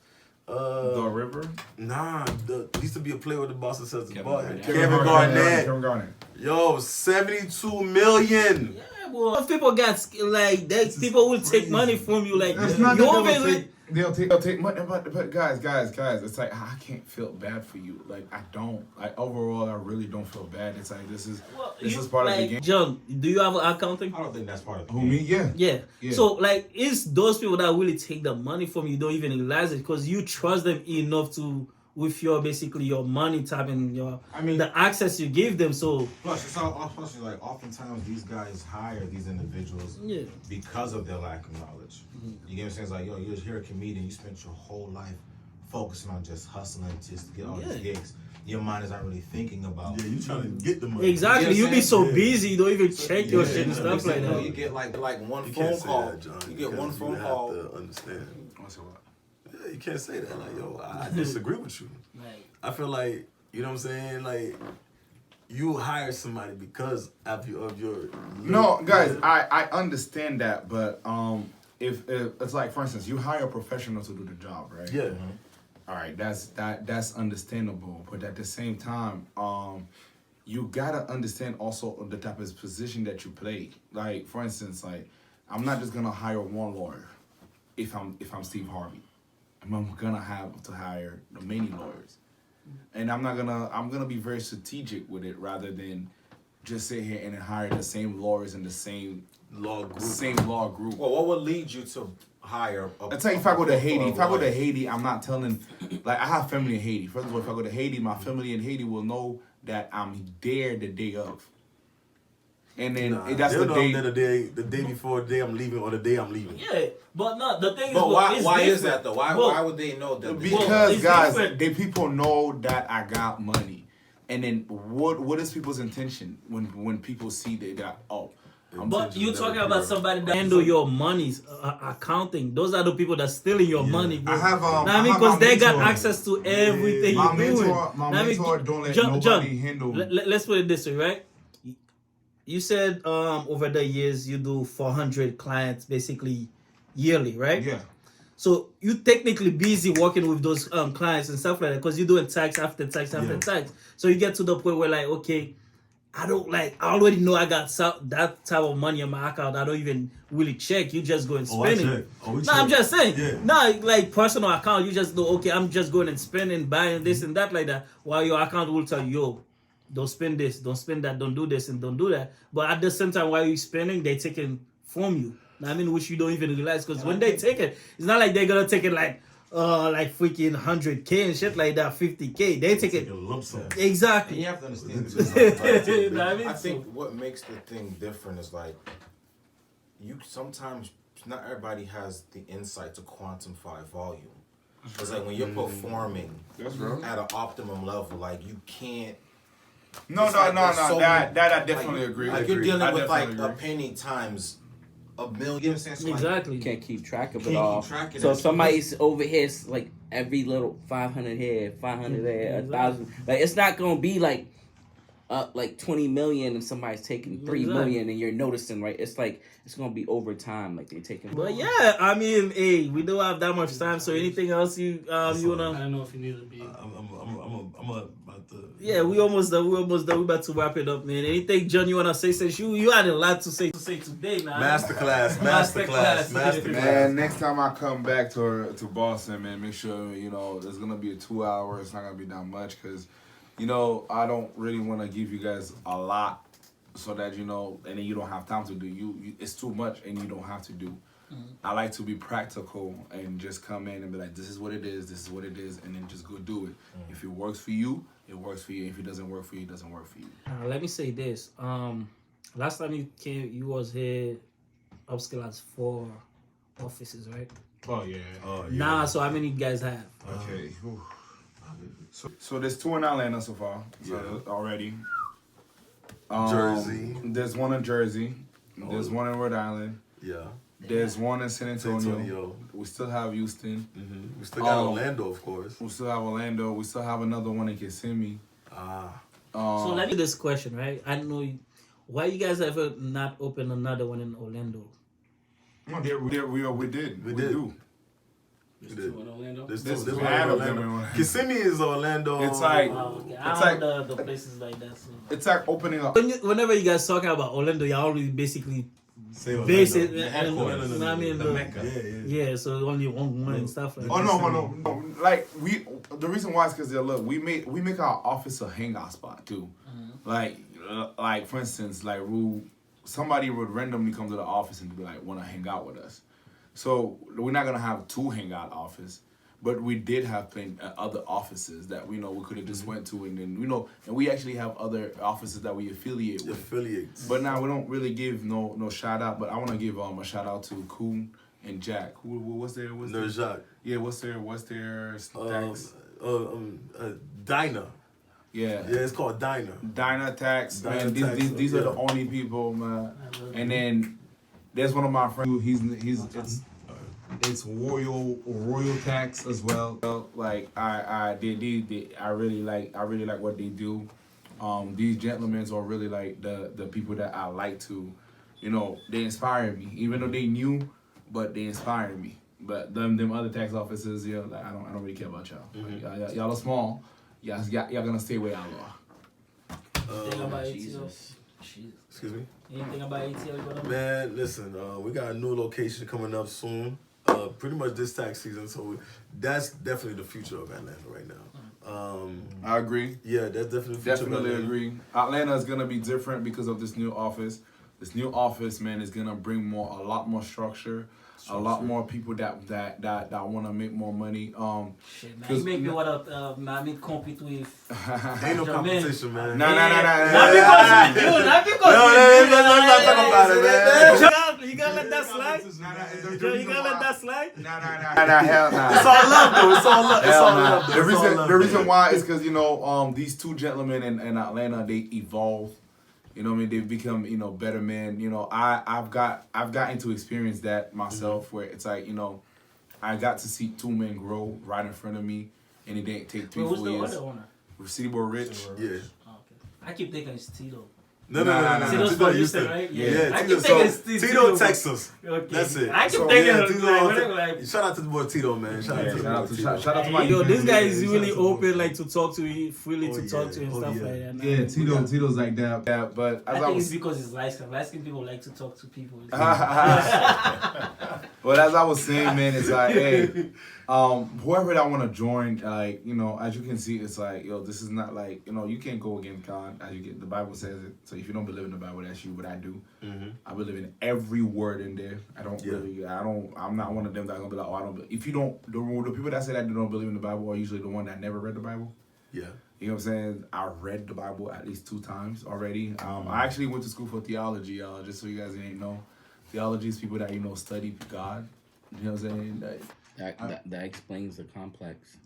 The River. Nah, he used to be a player with the Boston Celtics. Garnett. Kevin Garnett. Kevin Garnett. Yo, 72 million. Yeah, well, if people got like that, people will take money from you. Like It's not you that always they'll take money, but guys, it's like I can't feel bad for you. Like I don't. Like overall, I really don't feel bad. It's like this is part of the game. John, do you have an accounting? I don't think that's part of the Who game. me? Yeah. Yeah. So like, it's those people that really take the money from you don't even realize it because you trust them enough to with your basically your money type and your the access you give them. So Plus, it's like oftentimes these guys hire these individuals because of their lack of knowledge. You get what I'm saying? It's like, yo, you're here a comedian, you spent your whole life focusing on just hustling just to get all these gigs. Your mind is not really thinking about. Yeah, you trying to get the money. exactly, You you be so busy you don't even check your yeah, shit and yeah, stuff like that. You get like one You phone can't say call. that, John. You get one because phone you call. have to understand. What's it what? Yeah, you can't say that. Like, yo, I disagree with you. I feel like, you know what I'm saying? Like, you hire somebody because of your. No, guys, I understand that, but if it's like, for instance, you hire a professional to do the job, right? Yeah. All right, that's understandable, but at the same time, you gotta understand also the type of position that you play. Like, for instance, like I'm not just gonna hire one lawyer if I'm Steve Harvey. I'm gonna have to hire the many lawyers, and I'm gonna be very strategic with it rather than just sit here and hire the same lawyers in the same law group. Well, what would lead you to hire? I tell you, if I go to Haiti, I'm not telling. Like, I have family in Haiti. First of all, if I go to Haiti, my family in Haiti will know that I'm there the day of. And then that's the day. The day before the day I'm leaving or the day I'm leaving. Yeah, but no, the thing is, But well, it's why is different. that though? Why would they know that? Because it's guys, different. they people know that I got money. And then what is people's intention when people see that But you talking about somebody that handle your money's accounting. Those are the people that stealing your money, bro. I have I mean, because they got access to everything My you're doing. mentor don't let John, nobody handle. Let's put it this way, right? You said over the years you do 400 clients basically yearly, right? Yeah. So you technically busy working with those clients and stuff like that because you're doing tax after tax after tax. So you get to the point where like, okay, I already know I got that type of money in my account. I don't even really check. You just go and spend it. No, I'm just saying. Yeah. No, like personal account, you just know, okay, I'm just going and spending, buying this and that like that. While your account will tell you, yo, don't spend this, don't spend that, don't do this and don't do that. But at the same time, while you're spending, they taking from you. I mean, which you don't even realize because when they take it, it's not like they're gonna take it like freaking 100K and shit like that, 50K. They take it a lump sum. exactly. And you have to understand too, Know what I mean? I think what makes the thing different is like you sometimes not everybody has the insight to quantify volume. It's like when you're performing at an optimum level, like you can't. No. It's like there's so many- That I definitely agree. Like I you're agree. dealing I with like definitely a agree. penny times a million. You know what I'm saying? So, like, Exactly. You can't keep track of Can't it all. keep track of So that if somebody's over here, it's like every little 500 here, 500 there, 1,000. Like it's not gonna be like 20 million and somebody's taking 3 million and you're noticing, right? It's like it's gonna be over time, like they're taking. But yeah, I mean, hey, we don't have that much time. So anything else you I wanna? don't know if you need to be. I'm about to. Yeah, we almost done. We about to wrap it up, man. Anything, John, you wanna say? Since you had a lot to say today, man. Masterclass. Man, next time I come back to Boston, man, make sure there's gonna be a 2 hour. It's not gonna be that much because, I don't really want to give you guys a lot, so that and then you don't have time to do. You it's too much and you don't have to do. I like to be practical and just come in and be like, this is what it is, and then just go do it. If it works for you, it works for you. If it doesn't work for you, it doesn't work for you. Let me say this. Last time you came, you was here. Upscale has 4 offices, right? Oh yeah. Nah. So how many you guys have? Okay. So there's 2 in Atlanta so far. Already. Jersey. There's one in Jersey. There's one in Rhode Island. Yeah. There's one in San San Antonio. Antonio. We still have Houston. We still got Orlando, of course. We still have Orlando. We still have another one in Kissimmee. So let me this question, right? I know why you guys ever not open another one in Orlando. No, we did. We do. There's two in Orlando. There's There's two. There's two one in of them Orlando. in Orlando. Kissimmee is Orlando. It's like Okay. It's I don't know the places like that. So. it's like opening up. Whenever you guys talking about Orlando, y'all always basically Say Orlando. base it. The and- headquarters. you know what I mean? The Mecca. Yeah, so only one and stuff like Oh that. no! Like the reason why is because look, we make our office a hangout spot too. Like for instance, like somebody would randomly come to the office and be like, want to hang out with us. So we're not gonna have two hangout office, but we did have other offices that we could have just went to, and then and we actually have other offices that we affiliate with. Affiliates. But now we don't really give no shout out. But I want to give a shout out to Kuhn and Jack. What's their Jacques. Yeah, what's their tax? Diner. Yeah, it's called Diner. Diner Tax. Diner Man, Tax, these are the yeah. only people, man. And then there's one of my friends. It's Royal Tax as well. Like I really like what they do. These gentlemen are really like the people that I like to, they inspire me. Even though they new, but they inspire me. But them other tax offices, I don't really care about y'all. Like, y'all are small. Y'all gonna stay where y'all are. Anything about ATL? Jesus. Excuse me. Anything about ATL you wanna know? Man, listen, we got a new location coming up soon. Pretty much this tax season, so that's definitely the future of Atlanta right now. I agree. Yeah, that's definitely the future of Definitely Atlanta. agree. Atlanta is gonna be different because of this new office. This new office, man, is gonna bring a lot more structure, a lot more people that want to make more money. Shit, man. You make me want to compete with. Ain't no Jermaine. competition, man. Nah. Not because it's you, not because it's you. let's not talk about it, man. You gotta let that slide? Joe, you gotta let that slide? Nah, hell nah. It's all love, though. It's all love. It's Hell all nah. love. though. It's all love, The reason man. why is because these two gentlemen in Atlanta, they evolve. You know what I mean? They've become better men. I've gotten to experience that myself, where it's like I got to see two men grow right in front of me, and it didn't take 3-4 Who's the years. other owner? City Boy Rich. Yeah. Oh, okay. I keep thinking it's Tito. No. Tito's Tito from Houston, Houston, right? Yeah, I Tito, keep thinking it's Tito. Tito, Texas. Okay. That's it. I keep So, thinking yeah, of Tito, shout out to the boy Tito, man. Shout out to the boy Tito. Shout out to my Yo, this guy is Yeah, really shout out to open, like to talk to you, freely to Oh, talk yeah. to you and Oh, stuff yeah. like that. Yeah, Tito's like that. Yeah, but I as I think it's was because it's light skin. Light skin people like to talk to people. Well, as I was saying, man, it's like, hey, whoever that want to join, like, as you can see, it's like, this is not like, you can't go against God, as the Bible says it. So if you don't believe in the Bible, that's you. What I do, I believe in every word in there. I'm not one of them that's gonna be like, oh, I don't. If you don't, the people that say that they don't believe in the Bible are usually the one that never read the Bible. Yeah. You know what I'm saying? I read the Bible at least 2 times already. I actually went to school for theology, y'all, just so you guys didn't know. Theology is people that, study God. You know what I'm saying? That explains the complex.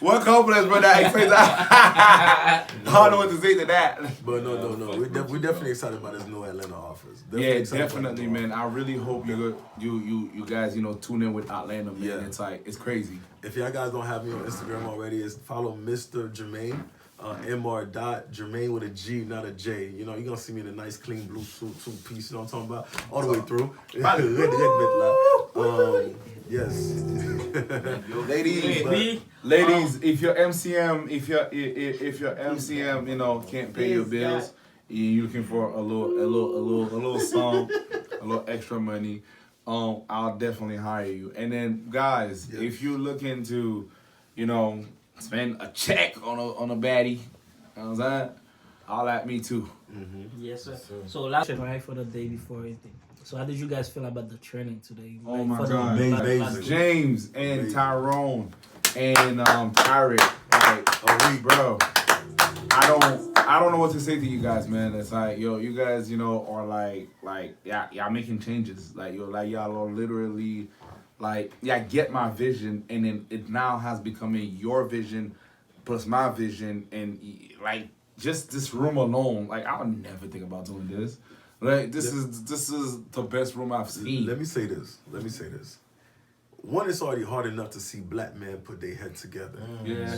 What complex, but that explains I don't know what to say to that. But no. We're definitely excited about this new Atlanta office. Definitely, man. I really hope you guys, tune in with Atlanta, man. Yeah. It's like, it's crazy. If y'all guys don't have me on Instagram already, follow Mr. Jermaine. Mr. with a G, not a J. You're gonna see me in a nice clean blue suit, 2-piece, you know what I'm talking about? All the way through. Yes. Ladies, if your MCM, if your MCM, can't pay your bills, you're looking for a little sum, a little extra money, I'll definitely hire you. And then guys, if you're looking to, spend a check on a baddie, you know what I'm saying? I'll at me too. Yes, sir. So last question, right, for the day before anything. So how did you guys feel about the training today? Oh Like, my for the- God. Amazing. James and Tyrone and Tyrick, like, bro, I don't know what to say to you guys, man. It's like, you guys, are like y'all making changes. Like, y'all are literally, like, get my vision, and then it now has become your vision plus my vision, and like, just this room alone, like, I would never think about doing this. Like this is the best room I've seen. Let me say this. One, it's already hard enough to see black men put their head together. Yeah.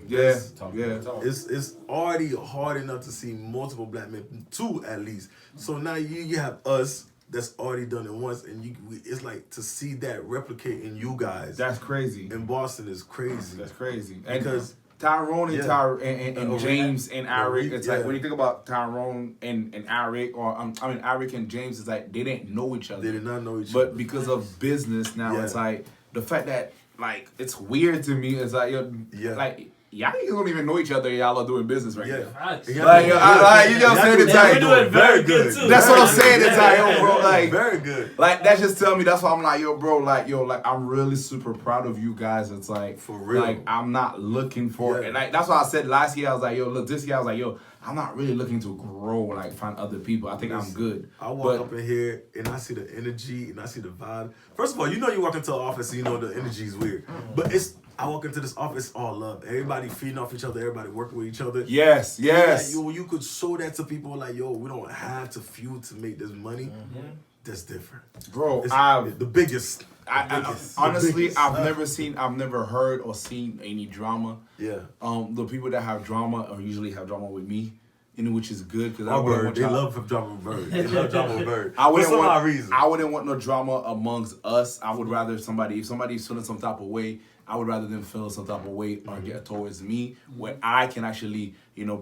It's already hard enough to see multiple black men, 2 at least. So now you have us that's already done it once, and it's like to see that replicate in you guys. That's crazy. In Boston is crazy. That's crazy. Because Tyrone and James and Eric, it's like yeah. when you think about Tyrone and Eric, or Eric and James, it's like they didn't know each other. They did not know each other. But because of business now, Yeah. it's like the fact that like it's weird to me. It's like like y'all niggas don't even know each other. Y'all are doing business right now. Facts. You know what I'm saying? It's like, we do it very good too. that's what I'm saying. It's like, yo, bro, like very good. Like that just tell me. That's why I'm like, yo, bro, like I'm really super proud of you guys. It's like For real. Like I'm not looking for Yeah. and like that's why I said last year I was like, yo, look, this year I was like, yo, I'm not really looking to grow, like find other people. I think I'm good. I walk up in here and I see the energy and I see the vibe. First of all, you know you walk into an office and you know the energy is weird. But I walk into this office all love. Everybody feeding off each other. Everybody working with each other. Yes. Like, you could show that to people like, yo, we don't have to feud to make this money. That's different. Bro, It's I've the biggest. honestly, I've never heard or seen any drama. Yeah. The people that have drama or usually have drama with me, which is good because I Our wouldn't Bird, want they y'all- love drama with Bird. They love drama with Bird. I wouldn't For some want. odd reason. I wouldn't want no drama amongst us. I would rather if somebody's feeling some type of way, I would rather them feel some type of way or get towards me, where I can actually,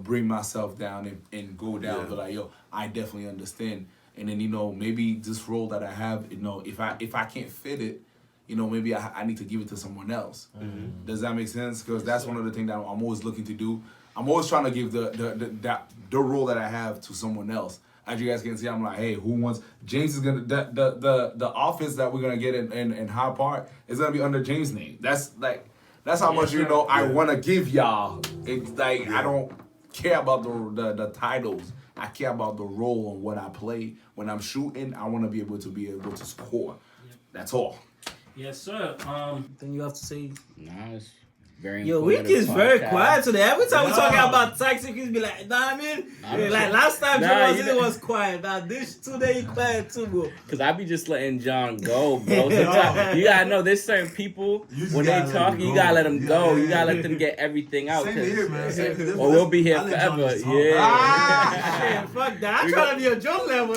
bring myself down and go down. Yeah. But like, yo, I definitely understand. And then maybe this role that I have, if I can't fit it, maybe I need to give it to someone else. Does that make sense? Because that's one of the things that I'm always looking to do. I'm always trying to give the role that I have to someone else. As you guys can see, I'm like, hey, who wants? James is gonna the office that we're gonna get in Hyde Park is gonna be under James' name. That's how much I want to give y'all. It's like I don't care about the titles. I care about the role and what I play. When I'm shooting, I want to be able to score. That's all. Yes, sir. Then you have to say. Nah, it's very Yo, informative Wiki is very podcast. quiet today. Every time we talking about taxi, he's be like, nah, I mean, like last time it was quiet. Now this today he quiet too, bro. Cause I be just letting John go, bro. Sometimes, you gotta know there's certain people when they talk, you gotta let them go. You gotta let them get everything out. Same here, man. Same. Or we'll be here I let John forever. just talk. Yeah. Shit, fuck that. I'm trying to be a John level,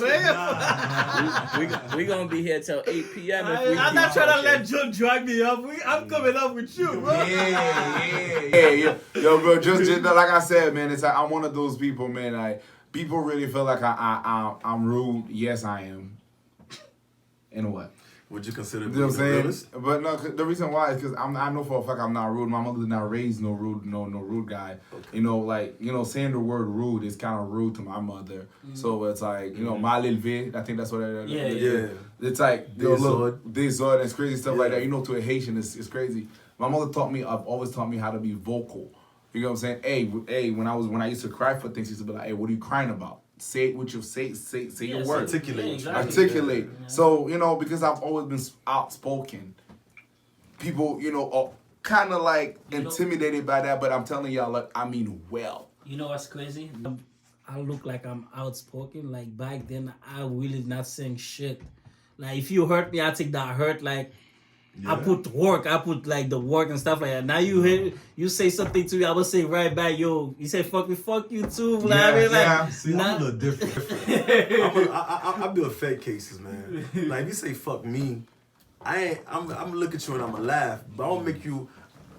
we gonna be here till 8 p.m. if we I'm keep not trying to talking. let John drag me up. I'm coming up with you, bro. Yeah. Yo, bro, just like I said, man, it's like I'm one of those people, man. Like people really feel like I'm rude. Yes, I am. And what? Would you consider You know what I'm being a saying? realist? But no, the reason why is because I know for a fact I'm not rude. My mother did not raise no rude guy. Okay. Saying the word rude is kind of rude to my mother. So it's like, mal élevé. I think that's what it is. Yeah. It's like, Désordre. Désordre and crazy stuff like that. To a Haitian, it's crazy. My mother always taught me how to be vocal. You know what I'm saying? Hey, when I used to cry for things, she used to be like, hey, what are you crying about? Say it with your say your words. Articulate. Articulate. So, because I've always been outspoken, people, are kind of like intimidated by that, but I'm telling y'all, like, I mean well. You know what's crazy? I look like I'm outspoken. Like back then, I really not saying shit. Like if you hurt me, I take that hurt. Like I put like the work and stuff like that. Now you say something to me, I will say right back, yo. You say fuck me, fuck you too. See, I'm a little different. I build fake cases, man. Like if you say fuck me, I'm gonna look at you and I'm gonna laugh, but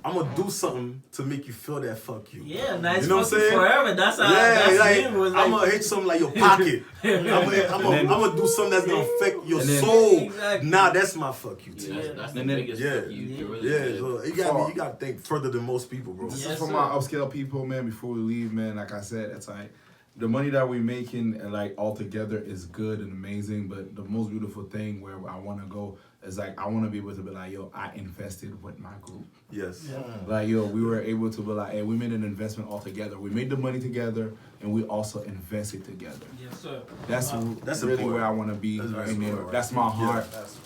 I'm gonna do something to make you feel that fuck you. Yeah, nice. You know what I'm saying? Forever. That's how. Yeah, That's like, me. Was I'm gonna hit something like your pocket. I'm gonna do something that's gonna affect your soul. Exactly. Nah, that's my fuck you too. That's the biggest Yeah, fuck you. You really yeah. did. So you gotta think further than most people, bro. This Yes, is for sir. my upscale people, man. Before we leave, man, like I said, it's like the money that we're making, like all together, is good and amazing. But the most beautiful thing where I want to go is like I want to be able to be like, yo, I invested with my group. Yes. Like, yo, we were able to be like, hey, we made an investment all together. We made the money together, and we also invested together. Yes, sir. That's That's really important. where I want to be. That's very and important. that's my heart. That's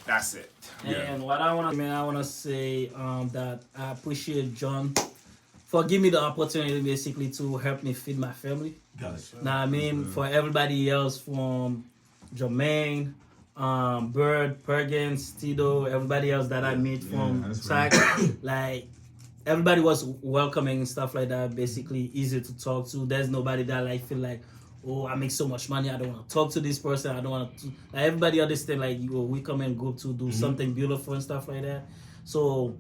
That's it. And what I want to say that I appreciate John for giving me the opportunity basically to help me feed my family. Gotcha. Now I mean, for everybody else from Jermaine, Bird, Perkins, Tito, everybody else that I meet from SAC, like everybody was welcoming and stuff like that. Basically, easy to talk to. There's nobody that like feel like, oh, I make so much money, I don't want to talk to this person. I don't want to. Like everybody understand, like we come in group to do something beautiful and stuff like that. So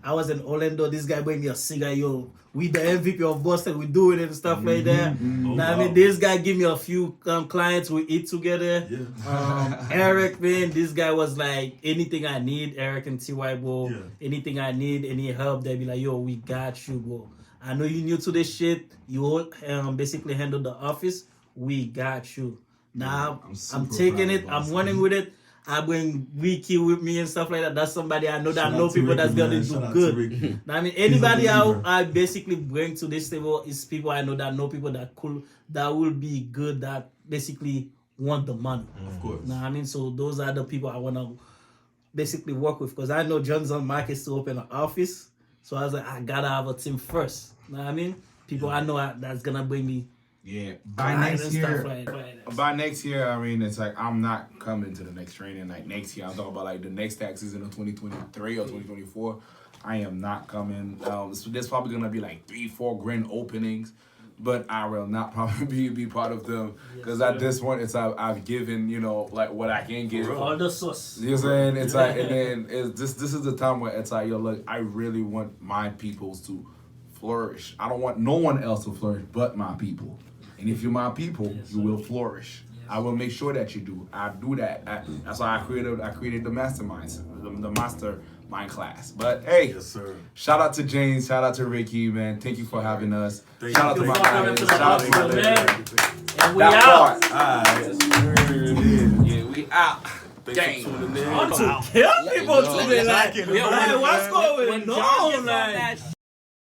I was in Orlando. This guy bring me a cigar. Yo, we the MVP of Boston. We do it and stuff like that. Now, I mean, this guy give me a few clients. We eat together. Yeah. Eric, man, this guy was like, anything I need, Eric and TY, bro. Yeah. Anything I need, any help, they be like, yo, we got you, bro. I know you new to this shit. You basically handle the office. We got you. Now I'm taking it. I'm running with it. I bring Ricky with me and stuff like that. That's somebody I know that know people that's gonna do good. I mean, anybody I basically bring to this table is people I know that know people that will be good, that basically want the money. Of course. Now I mean, so those are the people I wanna basically work with, because I know John's on market to open an office. So I was like, I gotta have a team first. Know what I mean? People I know that's gonna bring me. Yeah, by next year. By next year, I mean, it's like I'm not coming to the next training. Like next year, I'm talking about like the next tax season of 2023 or 2024. I am not coming. So there's probably gonna be like 3-4 grand openings, but I will not probably be part of them, because at this point, it's I've given, you know, like what I can give. All the sauce. You know what I'm saying? It's like, and then this is the time where it's like, yo, look, I really want my peoples to flourish. I don't want no one else to flourish but my people. And if you're my people, you will flourish. I will make sure that you do. I do that. That's why I created the masterminds, the mastermind class. But hey, Yes, sir. shout out to James, shout out to Ricky, man. Thank you for having us. Thank Shout out you. to my Thank guys. you. Shout out to my Man. guys. And we That out. part. Yeah, we out. Thanks for tuning in. I want to kill people today. Like, what's going on? Like,